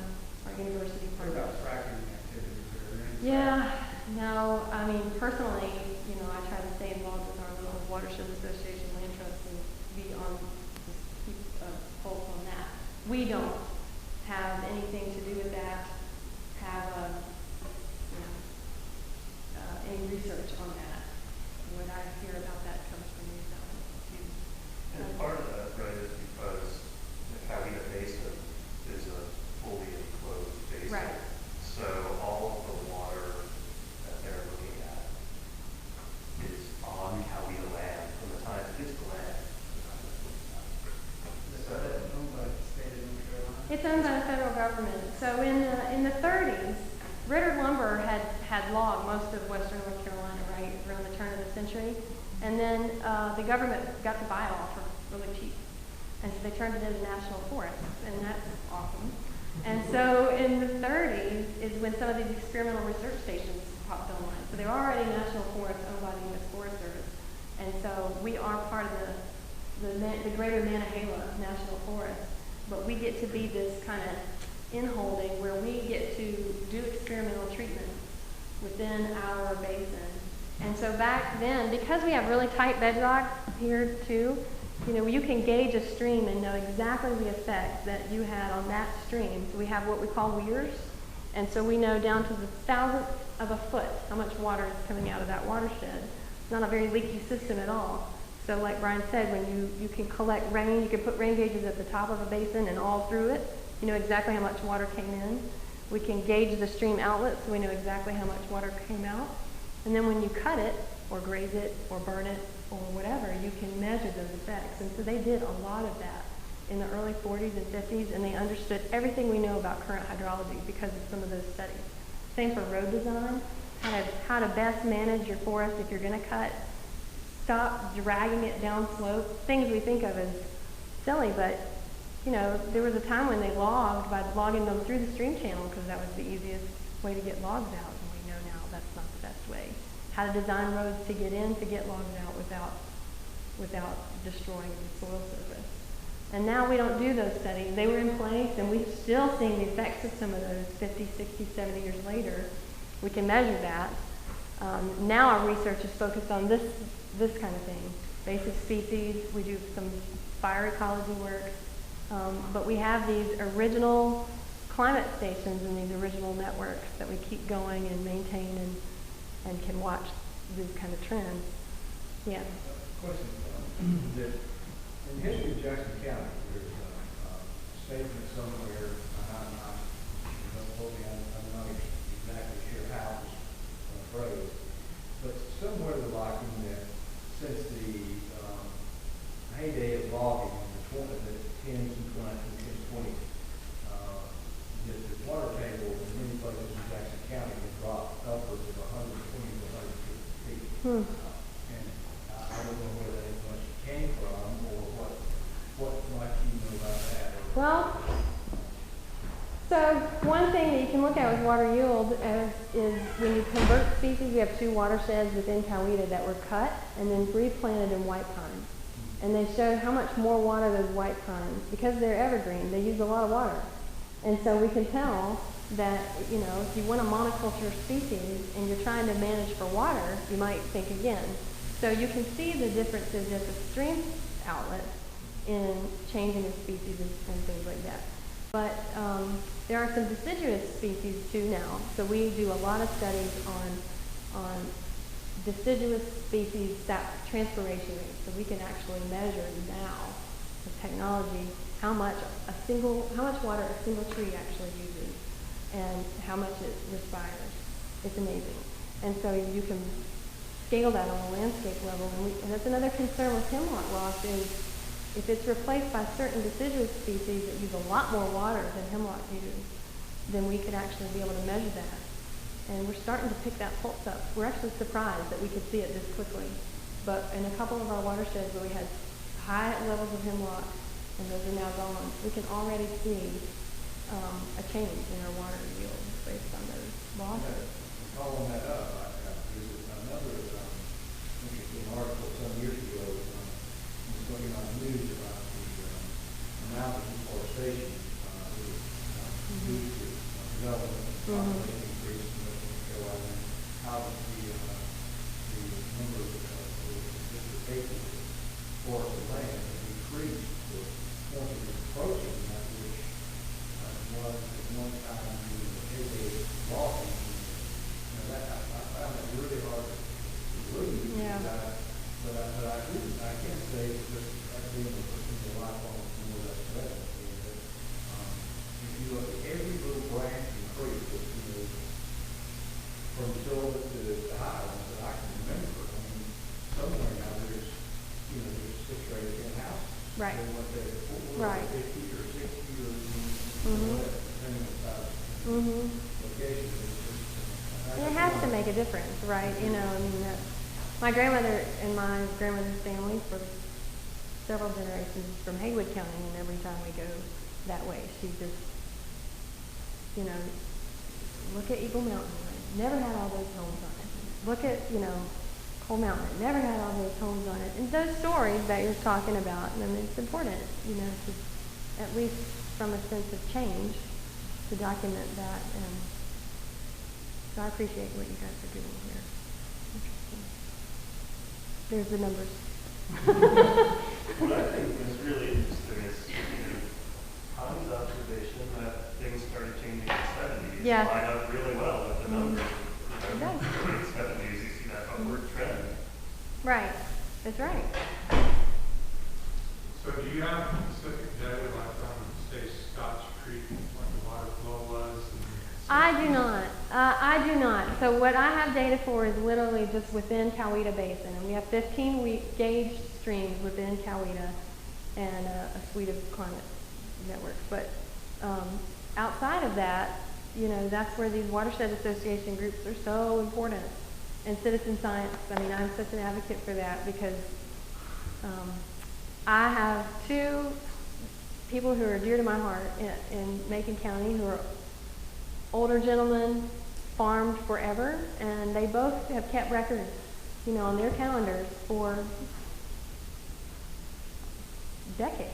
our university What partners. about fracking activities? Are there any Yeah, no, I mean, personally, I try to stay involved with our local watershed association, land trust, and be on, just keep a pulse on that. We don't have anything to do with that, have any research on that. What I hear about that comes from you, And part of that, right, is because the Coweta Basin is a fully enclosed basin. Right. So all of the water that they're looking at is on Coweta land from the time it hits the land. It's owned by the federal government. So in the 30s, Ritter Lumber had logged most of western North Carolina, right, around the turn of the century. And then the government got to buy it all for really cheap. And so they turned it into national forests, and that's awesome. And so in the 30s is when some of these experimental research stations popped online. So they were already national forests owned by the U.S. Forest Service. And so we are part of the greater Nantahala National Forest. But we get to be this kind of inholding where we get to do experimental treatment within our basin. And so back then, because we have really tight bedrock here too, you can gauge a stream and know exactly the effect that you had on that stream. So we have what we call weirs. And so we know down to the thousandth of a foot how much water is coming out of that watershed. It's not a very leaky system at all. So like Brian said, when you can collect rain, you can put rain gauges at the top of a basin and all through it. You know exactly how much water came in. We can gauge the stream outlet so we know exactly how much water came out. And then when you cut it, or graze it, or burn it, or whatever, you can measure those effects. And so they did a lot of that in the early 40s and 50s, and they understood everything we know about current hydrology because of some of those studies. Same for road design, how to best manage your forest if you're going to cut. Stop dragging it down slope. Things we think of as silly, but there was a time when they logged by logging them through the stream channel because that was the easiest way to get logs out, and we know now that's not the best way. How to design roads to get in, to get logs out without destroying the soil surface. And now we don't do those studies. They were in place, and we're still seeing the effects of some of those 50, 60, 70 years later. We can measure that. Now our research is focused on this kind of thing. Basic species, we do some fire ecology work, but we have these original climate stations and these original networks that we keep going and maintain and can watch these kind of trends. Yeah. Question. In the history of Jackson County, there's a statement somewhere, I'm not exactly sure how it was phrased, but somewhere the liking that since the heyday of logging in the 10s and 20s, the water table in many places in Jackson County has dropped upwards of 120 to 150 feet. And I don't know where that influence came from or what might you know about that? Well, so one thing that you can look at with water yield is when you convert species, we have two watersheds within Coweta that were cut and then replanted in white pines. And they showed how much more water those white pines, because they're evergreen, they use a lot of water. And so we can tell that, if you want a monoculture species and you're trying to manage for water, you might think again. So you can see the differences at the stream outlet in changing the species and things like that. But there are some deciduous species too now. So we do a lot of studies on deciduous species transpiration rates. So we can actually measure now with technology how much water a single tree actually uses and how much it respires. It's amazing. And so you can scale that on a landscape level. And that's another concern with hemlock loss is if it's replaced by certain deciduous species that use a lot more water than hemlock uses, then we could actually be able to measure that. And we're starting to pick that pulse up. We're actually surprised that we could see it this quickly. But in a couple of our watersheds where we had high levels of hemlock, and those are now gone, we can already see a change in our water yield based on those losses. Following that up, there's another interesting article some years ago was going on the news about the amount of deforestation due to development, population increase in North Carolina, how the number of acres of forested land has or 50 or 60 or Mhm. whatever, depending on Mhm. location. And it has to make a difference, right? You know, I mean, my grandmother and my grandmother's family for several generations from Haywood County, and every time we go that way, she just, you know, look at Eagle Mountain, right? Never had all those homes on it. Look at, you know, Coal Mountain, it never had all those homes on it. And those stories that you're talking about, I mean, it's important, you know, to, at least from a sense of change, to document that. And so I appreciate what you guys are doing here. Interesting. There's the numbers. What I think is really interesting is, Tom's observation that things started changing in the 70s Yes. line up really well with the numbers. It does. In the 70s, you see that upward trend. Right. That's right. So do you have specific data like on, say, Scotch Creek, what the water flow was? I do not. I do not. So what I have data for is literally just within Coweta Basin. And we have 15 gauged streams within Coweta and a suite of climate networks. But outside of that, you know, that's where these watershed association groups are so important. And citizen science, I mean, I'm such an advocate for that because I have two people who are dear to my heart in Macon County who are older gentlemen, farmed forever, and they both have kept records, you know, on their calendars for decades.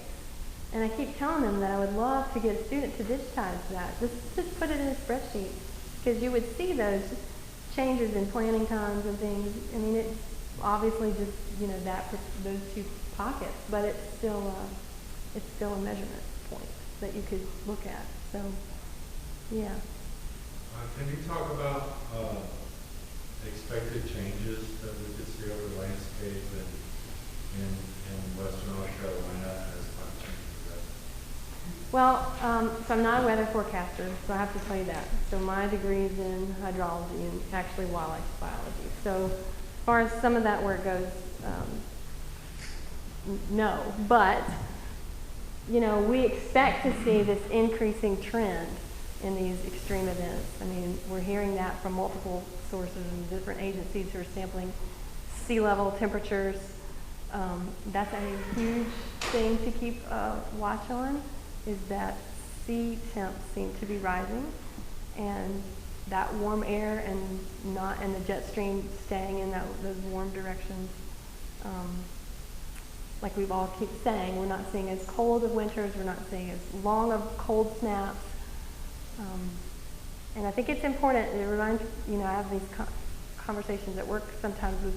And I keep telling them that I would love to get a student to digitize that. Just put it in a spreadsheet, because you would see those changes in planning times and things. I mean, it's obviously just, you know, those two pockets, but it's still a measurement point that you could look at. So, yeah. Can you talk about expected changes that we could see over the landscape in Western North Carolina as climate change progresses? Well, so I'm not a weather forecaster, so I have to tell you that. So my degree is in hydrology and actually wildlife biology. So as far as some of that work goes, no. But, you know, we expect to see this increasing trend in these extreme events. I mean, we're hearing that from multiple sources and different agencies who are sampling sea level temperatures. That's a huge thing to keep watch on, is that sea temps seem to be rising, and that warm air and the jet stream staying in those warm directions. Like we've all keep saying, we're not seeing as cold of winters, we're not seeing as long of cold snaps. And I think it's important, it reminds, you know, I have these conversations at work sometimes with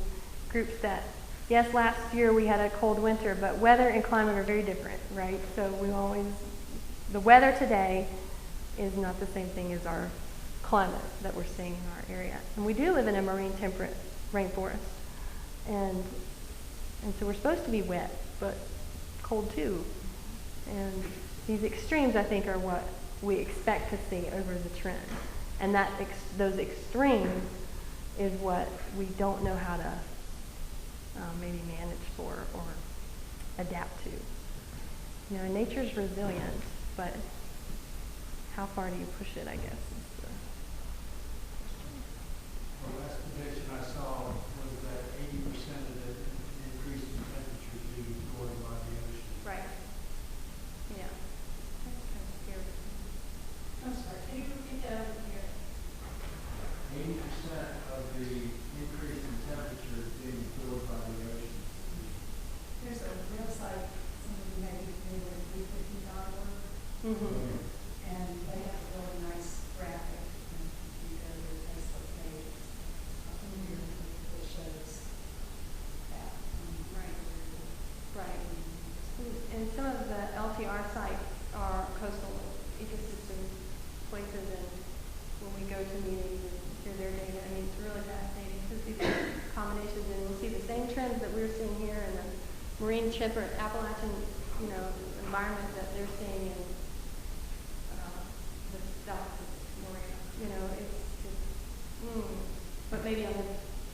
groups that, yes, last year we had a cold winter, but weather and climate are very different, right? So the weather today is not the same thing as our climate that we're seeing in our area. And we do live in a marine temperate rainforest. And so we're supposed to be wet, but cold too. And these extremes, I think, are what we expect to see over the trend. And those extremes is what we don't know how to maybe manage for or adapt to. You know, nature's resilient, but how far do you push it, I guess, is the question. The last prediction I saw was that 80% of the increase in temperature is due to cooling by the ocean. Right. Yeah. That's kind of scary. I'm sorry, can you repeat that over here? 80% of the increase in temperature is being cooled by the ocean. There's a website, some of you may be familiar with 350.org, Mm-hmm. and they have a really nice graphic, and you go to their Facebook page, that shows that. Right. Right. And some of the LTR sites are coastal ecosystem places, and when we go to meetings and hear their data, I mean, it's really fascinating to see the combinations, and we'll see the same trends that we're seeing here in the marine temperate Appalachian, you know, environment that they're seeing in the South Florida. You know, but maybe on an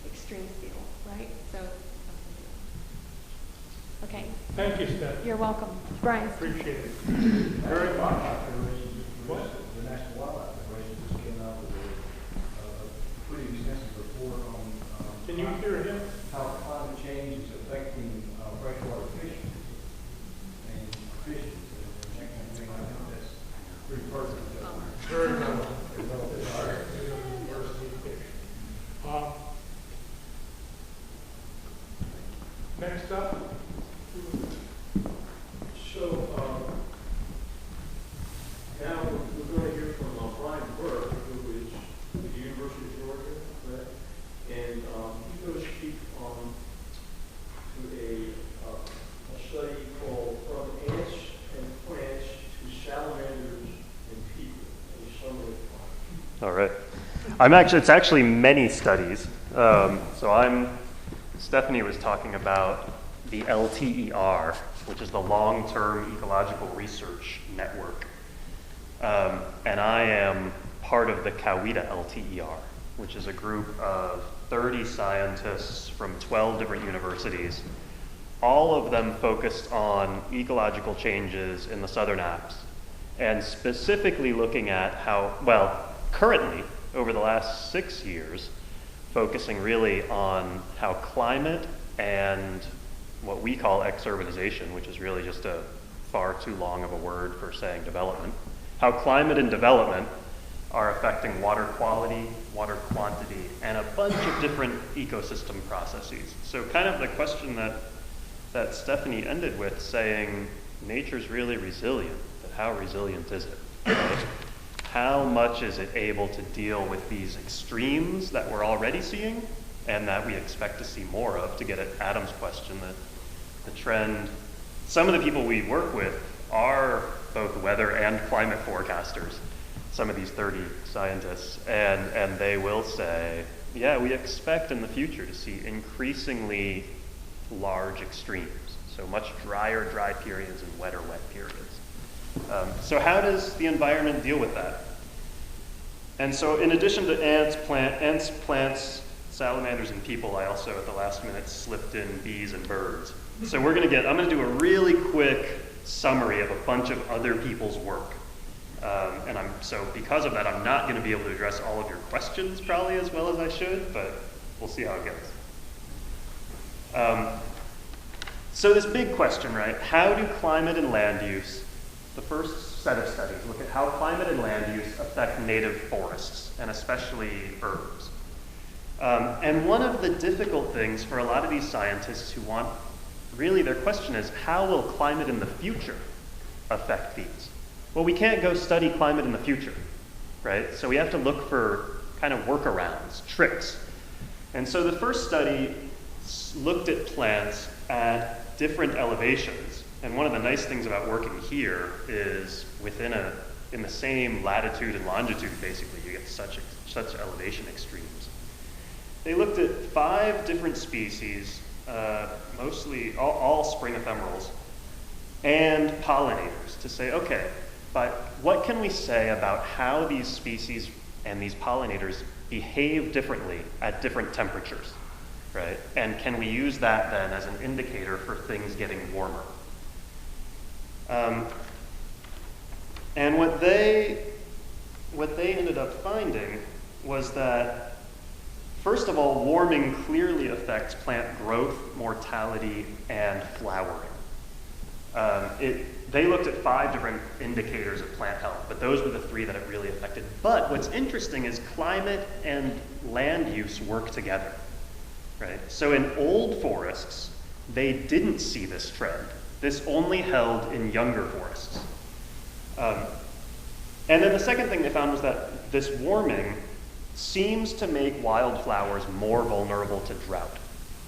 extreme scale, right? So. Okay, Thank you, Steph. you're welcome. Brian? Appreciate it. Very Wildlife Federation, the National Wildlife Federation just came out with a pretty extensive report on Can you hear him? how climate change is affecting freshwater fishing and fishing and that kind of thing. I think that's pretty perfect. Very well. University fish. Next up. So, now we're going to hear from Brian Burke, who is with the University of Georgia, correct? And he's going to speak on to a study called From Ants and Plants to Salamanders and People, a summary of climate. All right. It's actually many studies. Stephanie was talking about the LTER, which is the Long-Term Ecological Research Network. And I am part of the Coweta LTER, which is a group of 30 scientists from 12 different universities, all of them focused on ecological changes in the Southern Alps, and specifically looking at currently, over the last 6 years, focusing really on how climate and what we call exurbanization, which is really just a far too long of a word for saying development, how climate and development are affecting water quality, water quantity, and a bunch of different ecosystem processes. So kind of the question that Stephanie ended with, saying nature's really resilient, but how resilient is it? Right? How much is it able to deal with these extremes that we're already seeing and that we expect to see more of? To get at Adam's question, that the trend, some of the people we work with are both weather and climate forecasters, some of these 30 scientists, and they will say, yeah, we expect in the future to see increasingly large extremes, so much drier dry periods and wetter wet periods. So how does the environment deal with that? And so in addition to ants, plants, salamanders, and people, I also at the last minute slipped in bees and birds. So I'm gonna do a really quick summary of a bunch of other people's work. So because of that, I'm not gonna be able to address all of your questions probably as well as I should, but we'll see how it goes. So this big question, right? How do climate and land use, the first set of studies, look at how climate and land use affect native forests, and especially herbs. And one of the difficult things for a lot of these scientists who want, really their question is, how will climate in the future affect these? Well, we can't go study climate in the future, right? So we have to look for kind of workarounds, tricks. And so the first study looked at plants at different elevations. And one of the nice things about working here is in the same latitude and longitude, basically, you get such elevation extremes. They looked at 5 different species, mostly all spring ephemerals, and pollinators to say, okay, but what can we say about how these species and these pollinators behave differently at different temperatures, right? And can we use that then as an indicator for things getting warmer? And what they ended up finding was that, first of all, warming clearly affects plant growth, mortality, and flowering. They looked at 5 different indicators of plant health, but those were the 3 that it really affected. But what's interesting is climate and land use work together, right? So in old forests, they didn't see this trend. This only held in younger forests. And then the second thing they found was that this warming seems to make wildflowers more vulnerable to drought.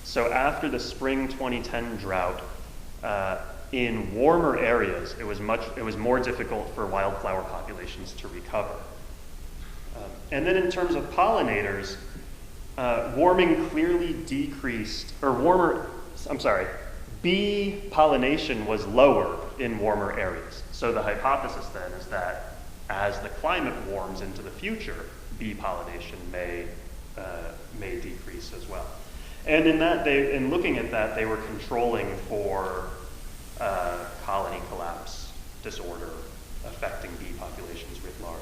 So after the spring 2010 drought, in warmer areas, it was more difficult for wildflower populations to recover. And then in terms of pollinators, warming clearly decreased, bee pollination was lower in warmer areas. So the hypothesis then is that as the climate warms into the future, bee pollination may decrease as well. And in looking at that, they were controlling for colony collapse disorder affecting bee populations writ large.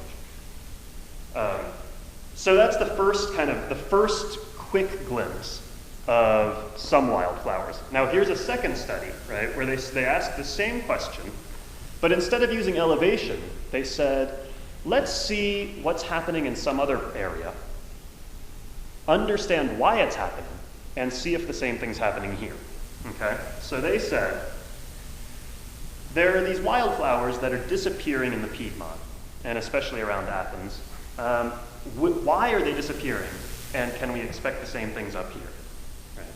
So that's the first quick glimpse of some wildflowers. Now here's a second study, right, where they asked the same question, but instead of using elevation, they said, let's see what's happening in some other area, understand why it's happening, and see if the same thing's happening here. Okay? So they said, there are these wildflowers that are disappearing in the Piedmont, and especially around Athens. Why are they disappearing? And can we expect the same things up here? Right?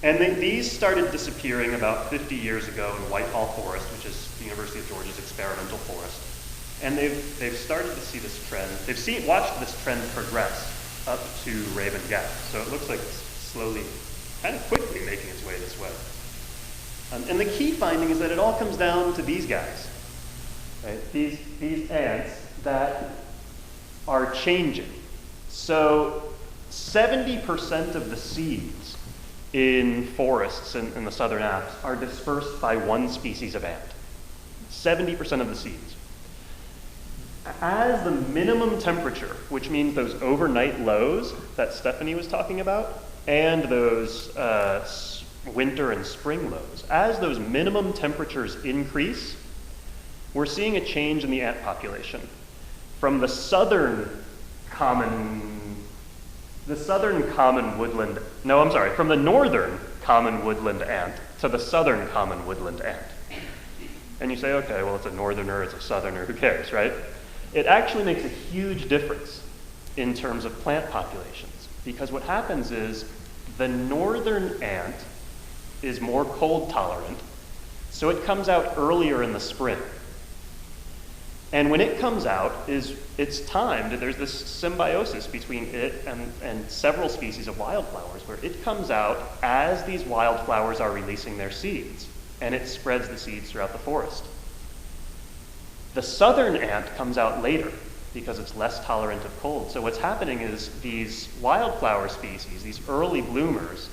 And these started disappearing about 50 years ago in Whitehall Forest, which is the University of Georgia's experimental forest. And they've started to see this trend. Watched this trend progress up to Raven Gap. So it looks like it's slowly, kind of quickly making its way this way. And the key finding is that it all comes down to these guys, right? These ants that are changing. So 70% of the seeds in forests in the southern Alps are dispersed by one species of ant. 70% of the seeds. As the minimum temperature, which means those overnight lows that Stephanie was talking about, and those winter and spring lows, as those minimum temperatures increase, we're seeing a change in the ant population. From the southern common woodland, from the northern common woodland ant to the southern common woodland ant. And you say, okay, well, it's a northerner, it's a southerner, who cares, right? It actually makes a huge difference in terms of plant populations, because what happens is the northern ant is more cold tolerant, so it comes out earlier in the spring. And when it comes out, it's timed. There's this symbiosis between it and several species of wildflowers, where it comes out as these wildflowers are releasing their seeds, and it spreads the seeds throughout the forest. The southern ant comes out later because it's less tolerant of cold. So what's happening is these wildflower species, these early bloomers,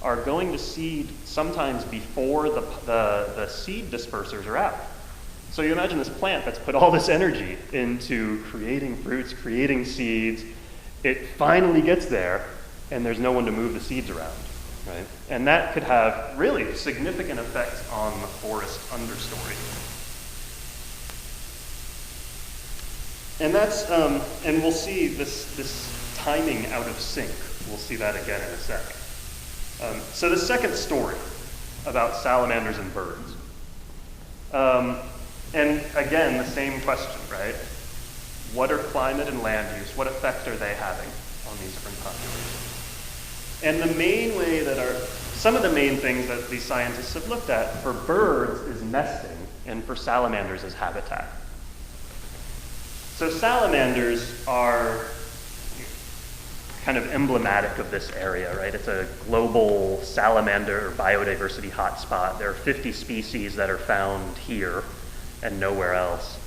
are going to seed sometimes before the seed dispersers are out. So you imagine this plant that's put all this energy into creating fruits, creating seeds. It finally gets there, and there's no one to move the seeds around, right? And that could have really significant effects on the forest understory. And that's, and we'll see this timing out of sync. We'll see that again in a second. So the second story about salamanders and birds. And again, the same question, right? What are climate and land use? What effect are they having on these different populations? And the main way some of the main things that these scientists have looked at for birds is nesting, and for salamanders is habitat. So salamanders are kind of emblematic of this area, right? It's a global salamander biodiversity hotspot. There are 50 species that are found here and nowhere else.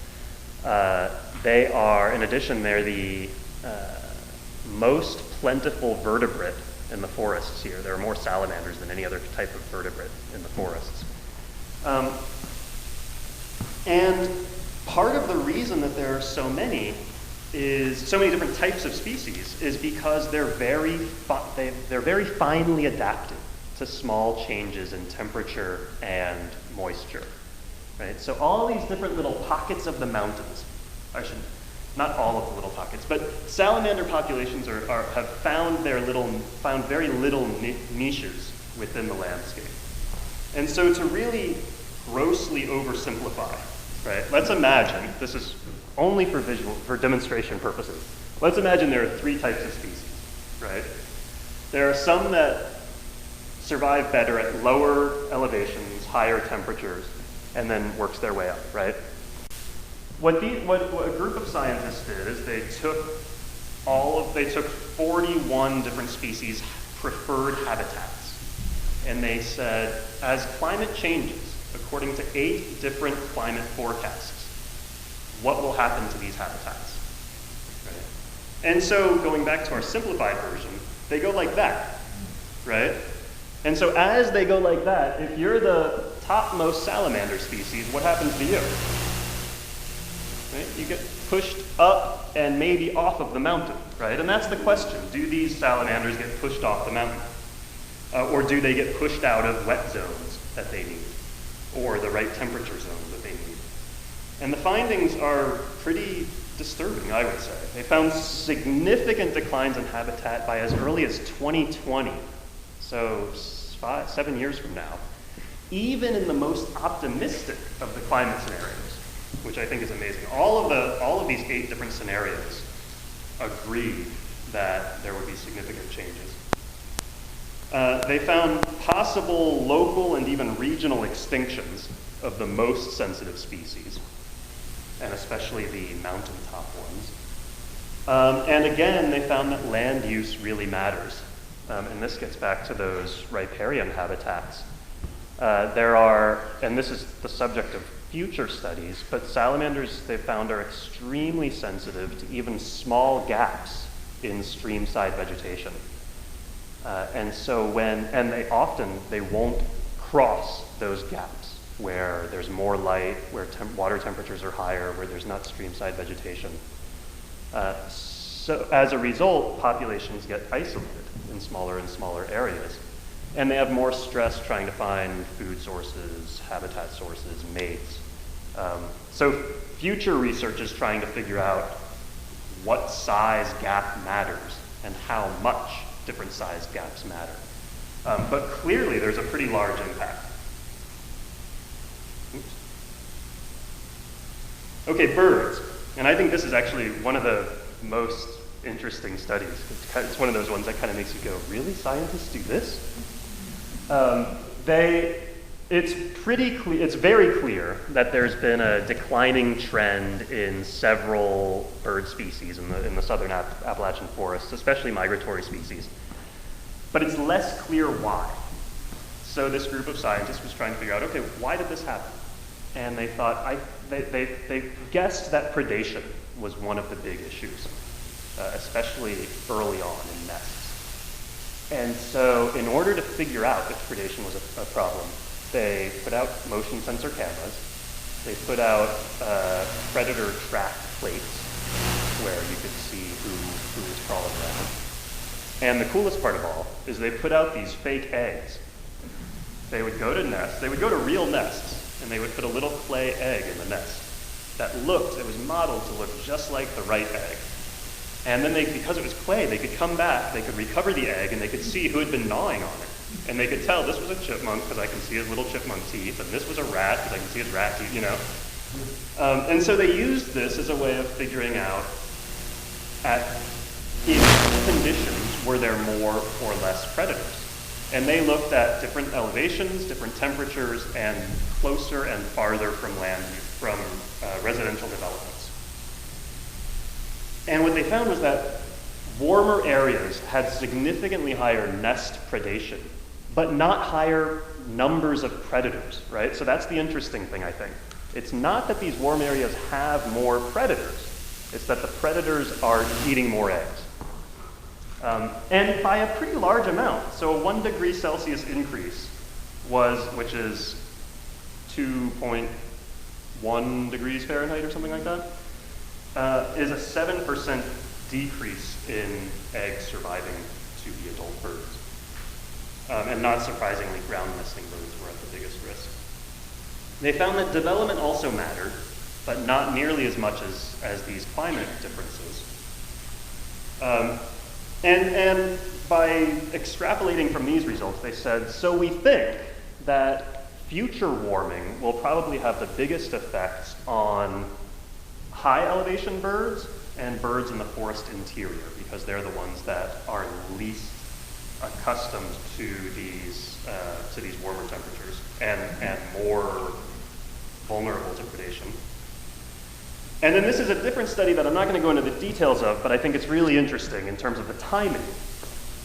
They are, in addition, they're the most plentiful vertebrate in the forests here. There are more salamanders than any other type of vertebrate in the forests. And part of the reason that there are so many different types of species is because they're very finely adapted to small changes in temperature and moisture, right? So all these different little pockets of the mountains, not all of the little pockets, but salamander populations have found very little niches within the landscape. And so to really grossly oversimplify, right? Let's imagine, this is only for demonstration purposes. Let's imagine there are 3 types of species, right? There are some that survive better at lower elevations, higher temperatures, and then works their way up, right? What a group of scientists did is they took 41 different species' preferred habitats, and they said, as climate changes, according to 8 different climate forecasts, what will happen to these habitats? Right? And so, going back to our simplified version, they go like that. right? And so as they go like that, if you're the topmost salamander species, what happens to you? Right? You get pushed up and maybe off of the mountain, right? And that's the question. Do these salamanders get pushed off the mountain? Or do they get pushed out of wet zones that they need? Or the right temperature zones that they need? And the findings are pretty disturbing, I would say. They found significant declines in habitat by as early as 2020, so 7 years from now, even in the most optimistic of the climate scenarios, which I think is amazing. All of these 8 different scenarios agree that there would be significant changes. They found possible local and even regional extinctions of the most sensitive species, and especially the mountaintop ones. And again, they found that land use really matters. And this gets back to those riparian habitats. There are, and this is the subject of future studies, but salamanders, they found, are extremely sensitive to even small gaps in stream-side vegetation. And so they won't cross those gaps where there's more light, where water temperatures are higher, where there's not stream-side vegetation. So as a result, populations get isolated in smaller and smaller areas. And they have more stress trying to find food sources, habitat sources, mates. So future research is trying to figure out what size gap matters and how much different size gaps matter. But clearly there's a pretty large impact. Oops. Okay, birds. And I think this is actually one of the most interesting studies. It's one of those ones that kind of makes you go, really? Scientists do this? It's very clear that there's been a declining trend in several bird species in the southern Appalachian forests, especially migratory species. But it's less clear why. So this group of scientists was trying to figure out, okay, why did this happen? And they thought, they guessed that predation was one of the big issues, especially early on in nests. And so in order to figure out if predation was a problem, they put out motion sensor cameras. They put out predator track plates where you could see who was crawling around. And the coolest part of all is they put out these fake eggs. They would go to nests, they would go to real nests, and they would put a little clay egg in the nest that it was modeled to look just like the right egg. And then because it was clay, they could come back, they could recover the egg, and they could see who had been gnawing on it. And they could tell this was a chipmunk because I can see his little chipmunk teeth, and this was a rat because I can see his rat teeth, you know. And so they used this as a way of figuring out in conditions were there more or less predators. And they looked at different elevations, different temperatures, and closer and farther from residential developments. And what they found was that warmer areas had significantly higher nest predation, but not higher numbers of predators, right? So that's the interesting thing, I think. It's not that these warm areas have more predators, it's that the predators are eating more eggs. And by a pretty large amount. So a 1 degree Celsius increase which is 2.1 degrees Fahrenheit or something like that, is a 7% decrease in eggs surviving to the adult birds. And not surprisingly, ground nesting birds were at the biggest risk. They found that development also mattered, but not nearly as much as these climate differences. And by extrapolating from these results, they said, so we think that future warming will probably have the biggest effects on high elevation birds and birds in the forest interior, because they're the ones that are least accustomed to these warmer temperatures and more vulnerable to predation. And then this is a different study that I'm not going to go into the details of, but I think it's really interesting in terms of the timing.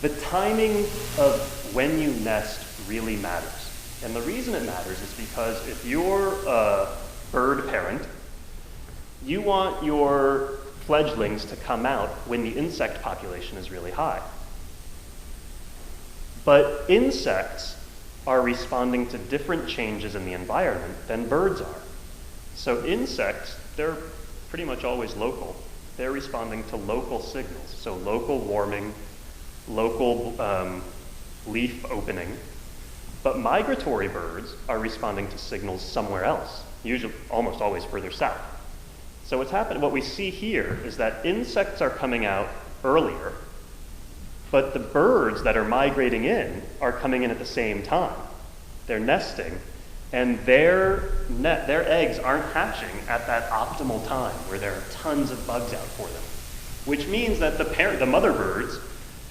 The timing of when you nest really matters. And the reason it matters is because if you're a bird parent, you want your fledglings to come out when the insect population is really high. But insects are responding to different changes in the environment than birds are. So insects, they're pretty much always local. They're responding to local signals. So local warming, local leaf opening. But migratory birds are responding to signals somewhere else, usually almost always further south. So what we see here is that insects are coming out earlier, but the birds that are migrating in are coming in at the same time. They're nesting, and their eggs aren't hatching at that optimal time where there are tons of bugs out for them. Which means that the mother birds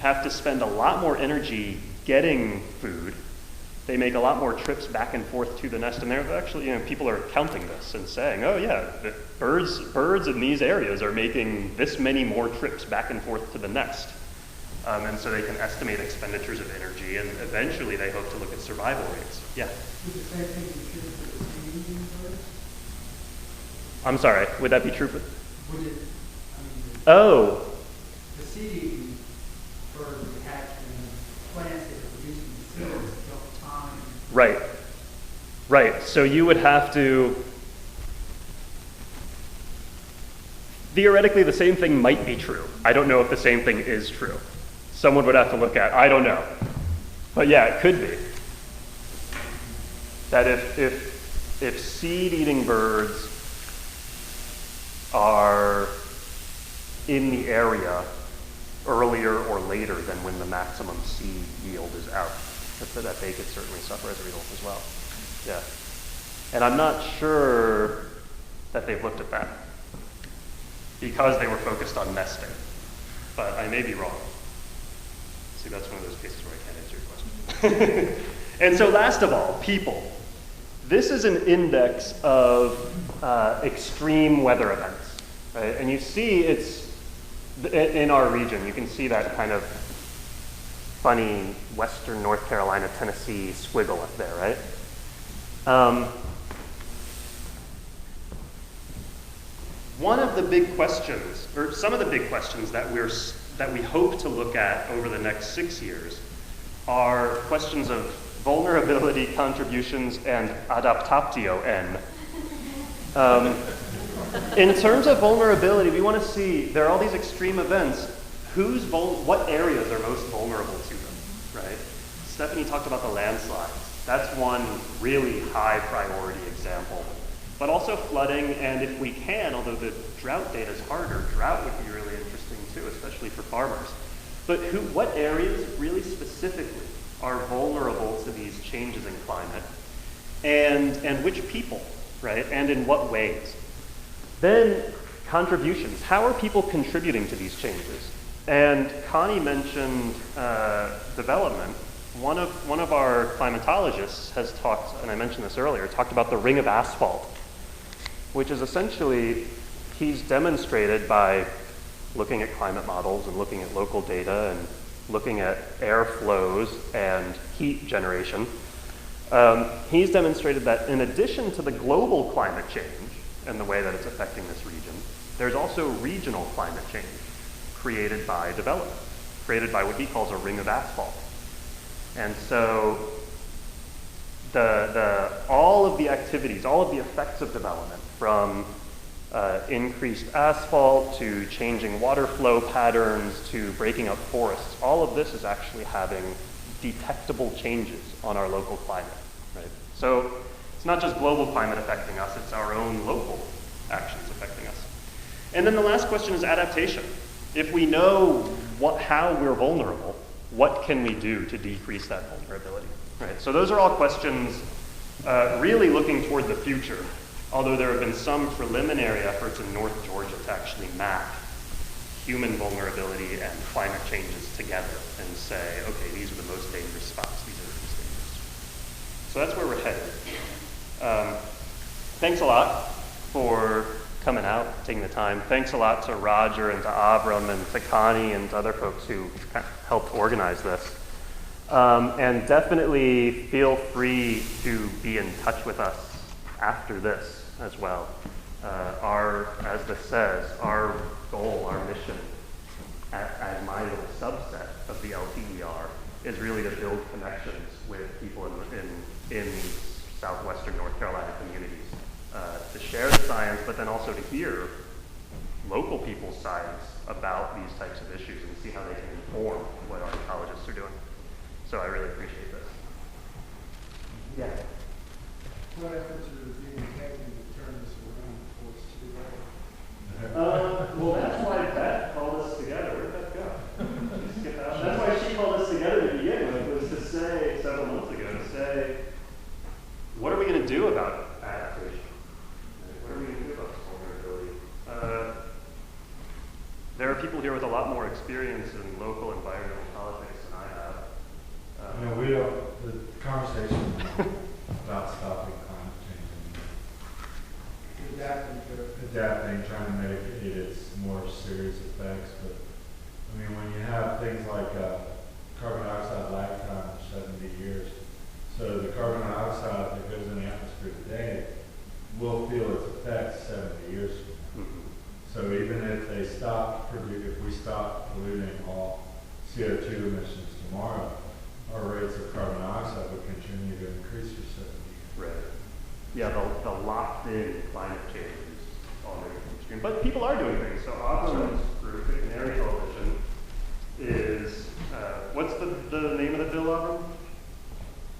have to spend a lot more energy getting food. They make a lot more trips back and forth to the nest, and they're actually, people are counting this and saying, oh yeah, the birds in these areas are making this many more trips back and forth to the nest. And so they can estimate expenditures of energy, and eventually they hope to look at survival rates. Yeah? Would the same thing be true for the seed-eating birds? I'm sorry, would that be true for? Would it, Oh. the seed-eating birds would hatch in plants that are producing the seeds don't time. Right. Right. So you would have to. Theoretically, the same thing might be true. I don't know if the same thing is true. Someone would have to look at. I don't know. But yeah, it could be. That if seed-eating birds are in the area earlier or later than when the maximum seed yield is out, that they could certainly suffer as a result as well. Yeah. And I'm not sure that they've looked at that because they were focused on nesting. But I may be wrong. See, that's one of those cases where I can't answer your question. And so last of all, people. This is an index of extreme weather events. Right? And you see it's in our region, you can see that kind of funny western North Carolina, Tennessee squiggle up there, right? One of the big questions, or some of the big questions that we hope to look at over the next 6 years are questions of vulnerability, contributions, and adaptatio N. In terms of vulnerability, we want to see, there are all these extreme events, what areas are most vulnerable to them, right? Stephanie talked about the landslides. That's one really high priority example. But also flooding, and if we can, although the drought data is harder, drought would be really interesting too, especially for farmers. But what areas really specifically are vulnerable to these changes in climate, and which people, right? And in what ways? Then contributions. How are people contributing to these changes? And Connie mentioned development. One of our climatologists has talked, and I mentioned this earlier, talked about the ring of asphalt, which is essentially, he's demonstrated by looking at climate models and looking at local data and looking at air flows and heat generation. He's demonstrated that in addition to the global climate change and the way that it's affecting this region, there's also regional climate change created by development, created by what he calls a ring of asphalt. And so all of the activities, all of the effects of development, from increased asphalt to changing water flow patterns to breaking up forests, all of this is actually having detectable changes on our local climate, right? So it's not just global climate affecting us, it's our own local actions affecting us. And then the last question is adaptation. If we know how we're vulnerable, what can we do to decrease that vulnerability, right? So those are all questions really looking toward the future, although there have been some preliminary efforts in North Georgia to actually map human vulnerability and climate changes together and say, okay, these are the most dangerous spots, these are the least dangerous. So that's where we're headed. Thanks a lot for coming out, taking the time. Thanks a lot to Roger and to Avram and to Connie and to other folks who helped organize this. And definitely feel free to be in touch with us after this as well. As this says, our goal, our mission, as my little subset of the LTER, is really to build connections with people in southwestern North Carolina communities, to share the science, but then also to hear local people's sides about these types of issues and see how they can inform what our ecologists are doing. So I really appreciate this. Yeah. What efforts are being taken to turn this around before it's too late? Well, that's why Beth called us together. Where'd Beth go? That's why she called us together to begin with, was to say, several months ago, to say, what are we going to do about adaptation? What are we going to do about this vulnerability? There are people here with a lot more experience in local environmental politics than I have. The conversation about stopping climate change and adapting, trying to mitigate its more serious effects. But I mean, when you have things like carbon dioxide lag time of 70 years, so the carbon dioxide that goes in the atmosphere today will feel its effects 70 years from now. Mm-hmm. So even if they if we stop polluting all CO2 emissions tomorrow, our rates of carbon dioxide would continue to increase for 70 years. Right. Yeah, the locked-in climate change is already extreme. But people are doing things. So Auckland's group, the Canary Coalition, is, what's the name of the bill, Auckland?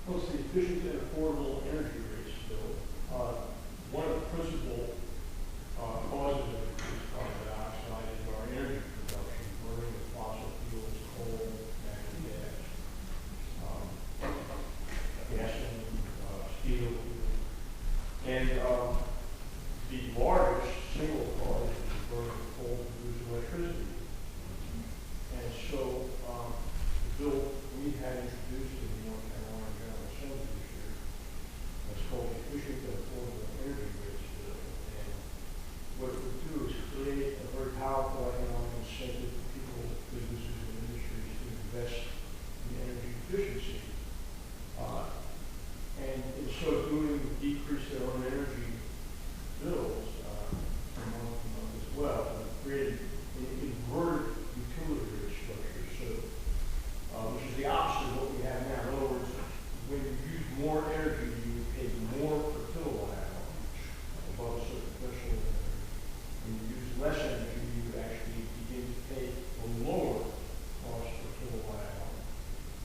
Well, it's the Efficient and Affordable Energy Rates Bill. One of the principal causes of increased carbon dioxide is our energy production, burning of fossil fuels, coal, natural gas, gasoline, steel. And the largest single cause is the burning of coal to produce electricity. And so the bill we had introduced in the North Carolina General Assembly this year was called the Efficient and Affordable Energy Rates Bill. And what it would do is create a very powerful economic incentive for people, businesses, and industries to invest in energy efficiency. And in so doing, decrease their own energy bills from month to month as well. And create an inverted utility rate structure, so which is the opposite of what we have now. In other words, when you use more energy, you pay more per kilowatt hour above a certain threshold. When you use less energy, you actually begin to pay a lower cost per kilowatt hour.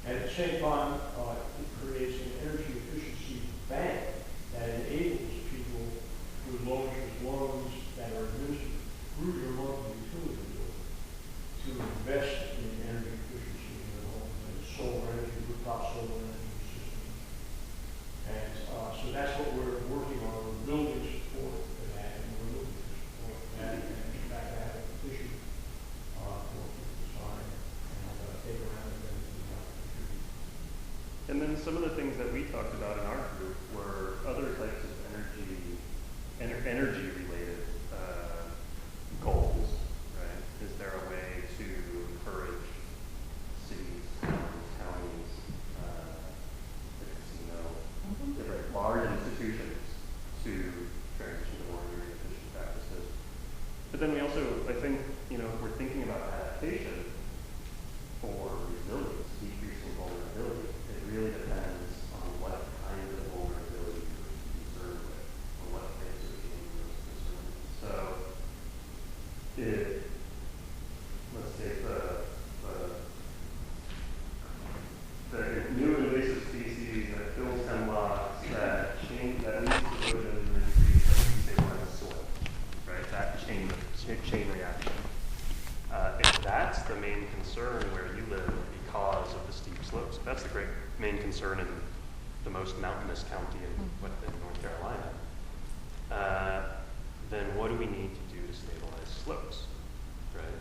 And at the same time, it creates an energy efficiency bank that enables people with low-interest loans that are administered through your monthly utility bill to invest in energy efficiency in their home, and solar energy, rooftop solar energy systems. And so that's what we're working on. We're building support for that, and we're looking for support for that. And in fact, I have a petition for people to sign and take around and contribute. And then some of the things that we talked about in our group were other types of energy-related goals, right? Is there a way to encourage cities, counties, the casino, different large institutions to transition to more energy efficient practices? But then we also, I think, if we're thinking about adaptation for resilience, decreasing vulnerability, it really depends on what kind of vulnerability you're concerned with, or what types of change you're concerned with. So, let's take the new invasive species that kills hemlocks, that leads to erosion and increase that destabilizes soil, right? That chain reaction. If that's the main concern where you live because of the steep slopes, that's the main concern in the most mountainous county in North Carolina, then what do we need to do to stabilize slopes, right?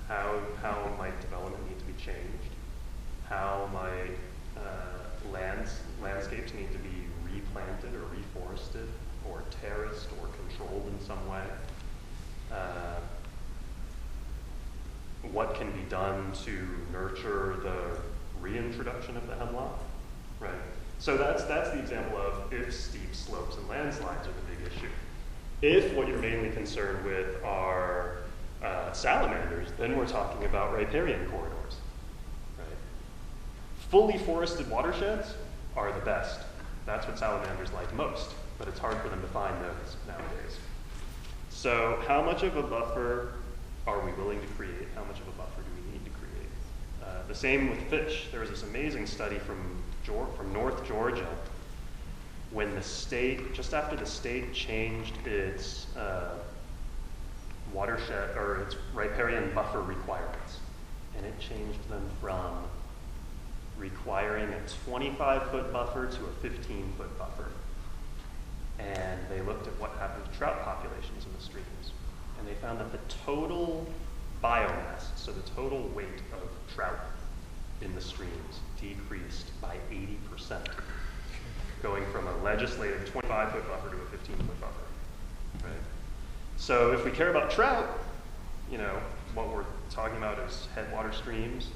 How might development need to be changed? How might landscapes need to be replanted or reforested or terraced or controlled in some way? What can be done to nurture the reintroduction of the hemlock, right? So that's the example of if steep slopes and landslides are the big issue. If what you're mainly concerned with are salamanders, then we're talking about riparian corridors, right? fully forested watersheds are the best. That's what salamanders like most, but it's hard for them to find those nowadays. So how much of a buffer are we willing to create? How much of a buffer do we need to create? The same with fish. There was this amazing study from North Georgia when the state, just after the state changed its watershed, or its riparian buffer requirements. And it changed them from requiring a 25-foot buffer to a 15-foot buffer. And they looked at what happened to trout populations in the streams. And they found that the total biomass, so the total weight of trout in the streams, decreased by 80%, going from a legislated 25-foot buffer to a 15-foot buffer. Right? So if we care about trout, you know, what we're talking about is headwater streams,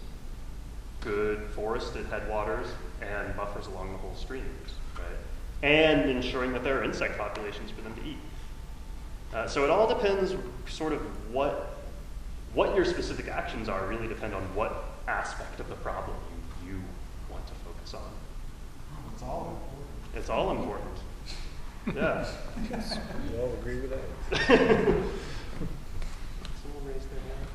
good forested headwaters, and buffers along the whole streams, right? And ensuring that there are insect populations for them to eat. So it all depends sort of what your specific actions are really depend on what aspect of the problem you want to focus on. It's all important. It's all important. Yeah. We all agree with that. Someone raised their hand.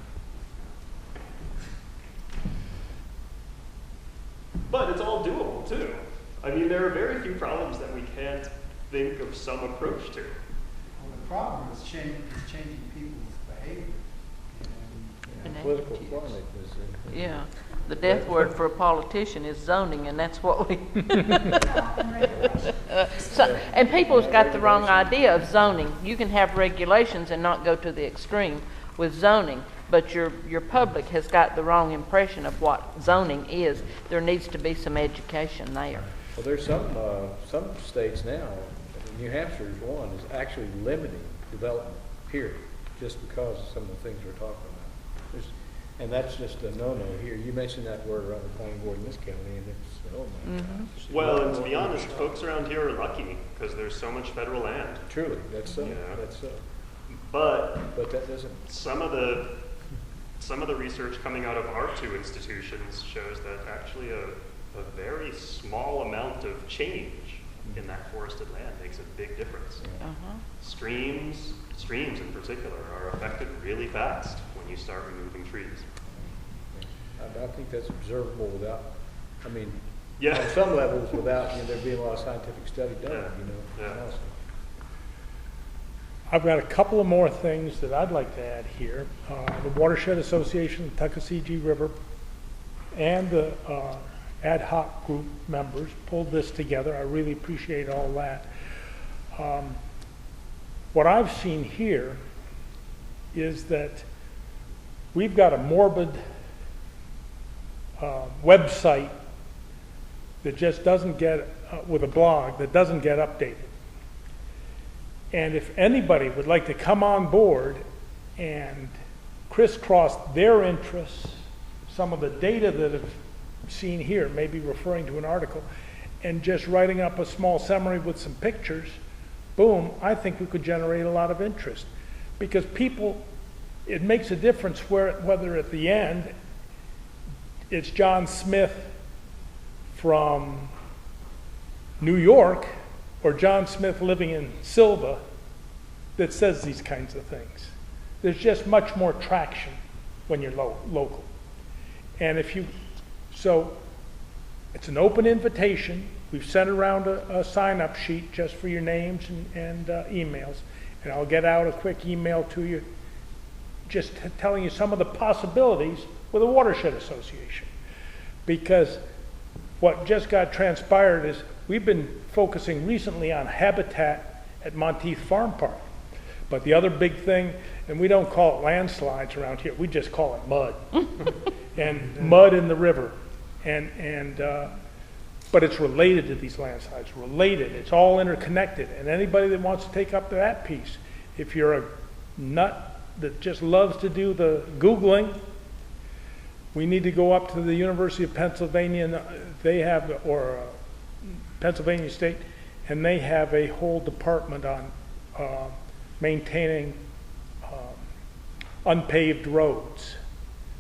But it's all doable too. I mean, there are very few problems that we can't think of some approach to. Well, the problem is changing people's behavior. And Political attitudes. climate is. Yeah, the death word for a politician is zoning, and that's what we. And people's got the wrong idea of zoning. You can have regulations and not go to the extreme with zoning, but your public has got the wrong impression of what zoning is. There needs to be some education there. Well, there's some states now, New Hampshire is one, is actually limiting development, period, just because of some of the things we're talking about. And that's just a no-no here. You mentioned that word around the planning board in this county, and it's, oh my gosh. Well, and to be honest, folks around here are lucky because there's so much federal land. Truly, that's so, Yeah. that's so. But But that doesn't, some of the research coming out of our two institutions shows that actually a very small amount of change in that forested land makes a big difference. Uh-huh. Streams in particular are affected really fast when you start removing trees. I think that's observable without, I mean, Yeah. on some levels without, there being a lot of scientific study done, Yeah. also. I've got a couple of more things that I'd like to add here. The Watershed Association, the Tuckasegee River, and the ad hoc group members pulled this together. I really appreciate all that. What I've seen here is that we've got a morbid website that just doesn't get, with a blog, that doesn't get updated. And if anybody would like to come on board and crisscross their interests, some of the data that I've seen here, maybe referring to an article, and just writing up a small summary with some pictures, boom, I think we could generate a lot of interest. Because people, it makes a difference whether at the end it's John Smith from New York or John Smith living in Silva that says these kinds of things. There's just much more traction when you're local. And so it's an open invitation. We've sent around a sign-up sheet just for your names and emails. And I'll get out a quick email to you just telling you some of the possibilities with a Watershed Association. Because what just got transpired is we've been focusing recently on habitat at Monteith Farm Park. But the other big thing, and we don't call it landslides around here, we just call it mud. And mud in the river. But it's related to these landslides, related. It's all interconnected. And anybody that wants to take up that piece, if you're a nut that just loves to do the Googling, we need to go up to the University of Pennsylvania. They have, or Pennsylvania State, and they have a whole department on maintaining unpaved roads.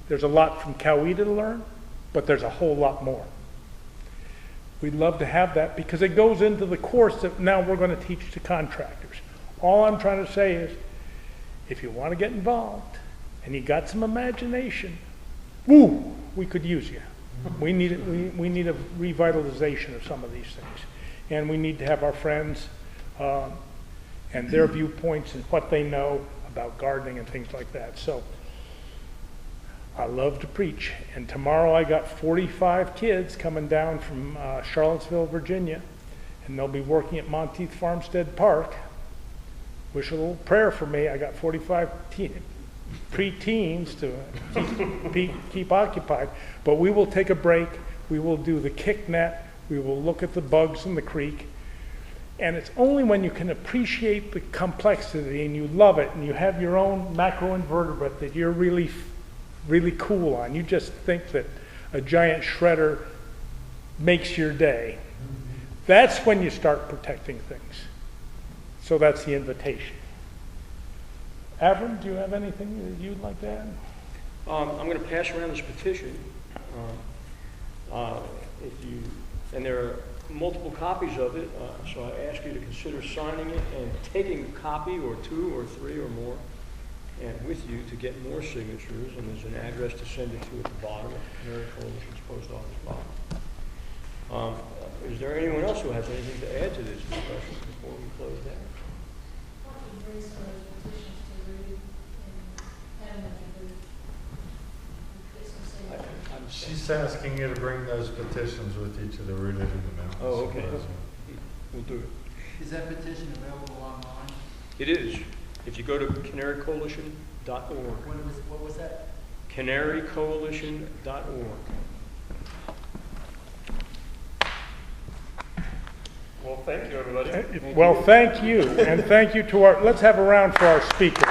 There's a lot from Coweta to learn, but there's a whole lot more. We'd love to have that because it goes into the course that now we're going to teach to contractors. All I'm trying to say is, if you want to get involved and you got some imagination, woo, we could use you. We need a revitalization of some of these things. And we need to have our friends and their viewpoints and what they know about gardening and things like that. So I love to preach. And tomorrow I got 45 kids coming down from Charlottesville, Virginia, and they'll be working at Monteith Farmstead Park. Wish a little prayer for me. I got 45 pre-teens to keep occupied. But we will take a break. We will do the kick net. We will look at the bugs in the creek. And it's only when you can appreciate the complexity and you love it and you have your own macroinvertebrate that you're really, really cool on. You just think that a giant shredder makes your day. That's when you start protecting things. So that's the invitation. Avram, do you have anything that you'd like to add? I'm going to pass around this petition. And there are multiple copies of it, so I ask you to consider signing it and taking a copy or 2 or 3 or more and with you to get more signatures. And there's an address to send it to at the bottom of the Canary Coalition's post office box. Is there anyone else who has anything to add to this discussion before we close down? She's asking you to bring those petitions with you to the Rooted in the Mountains. Oh, okay. We'll do it. Is that petition available online? It is. If you go to canarycoalition.org. What was that? canarycoalition.org. Well, thank you, everybody. Well, thank you, and thank you to our, let's have a round for our speakers.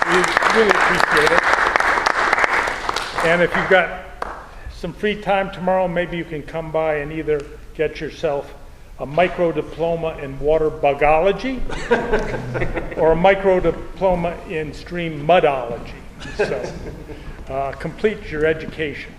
We really appreciate it. And if you've got some free time tomorrow, maybe you can come by and either get yourself a micro diploma in water bugology or a micro diploma in stream mudology. So complete your education.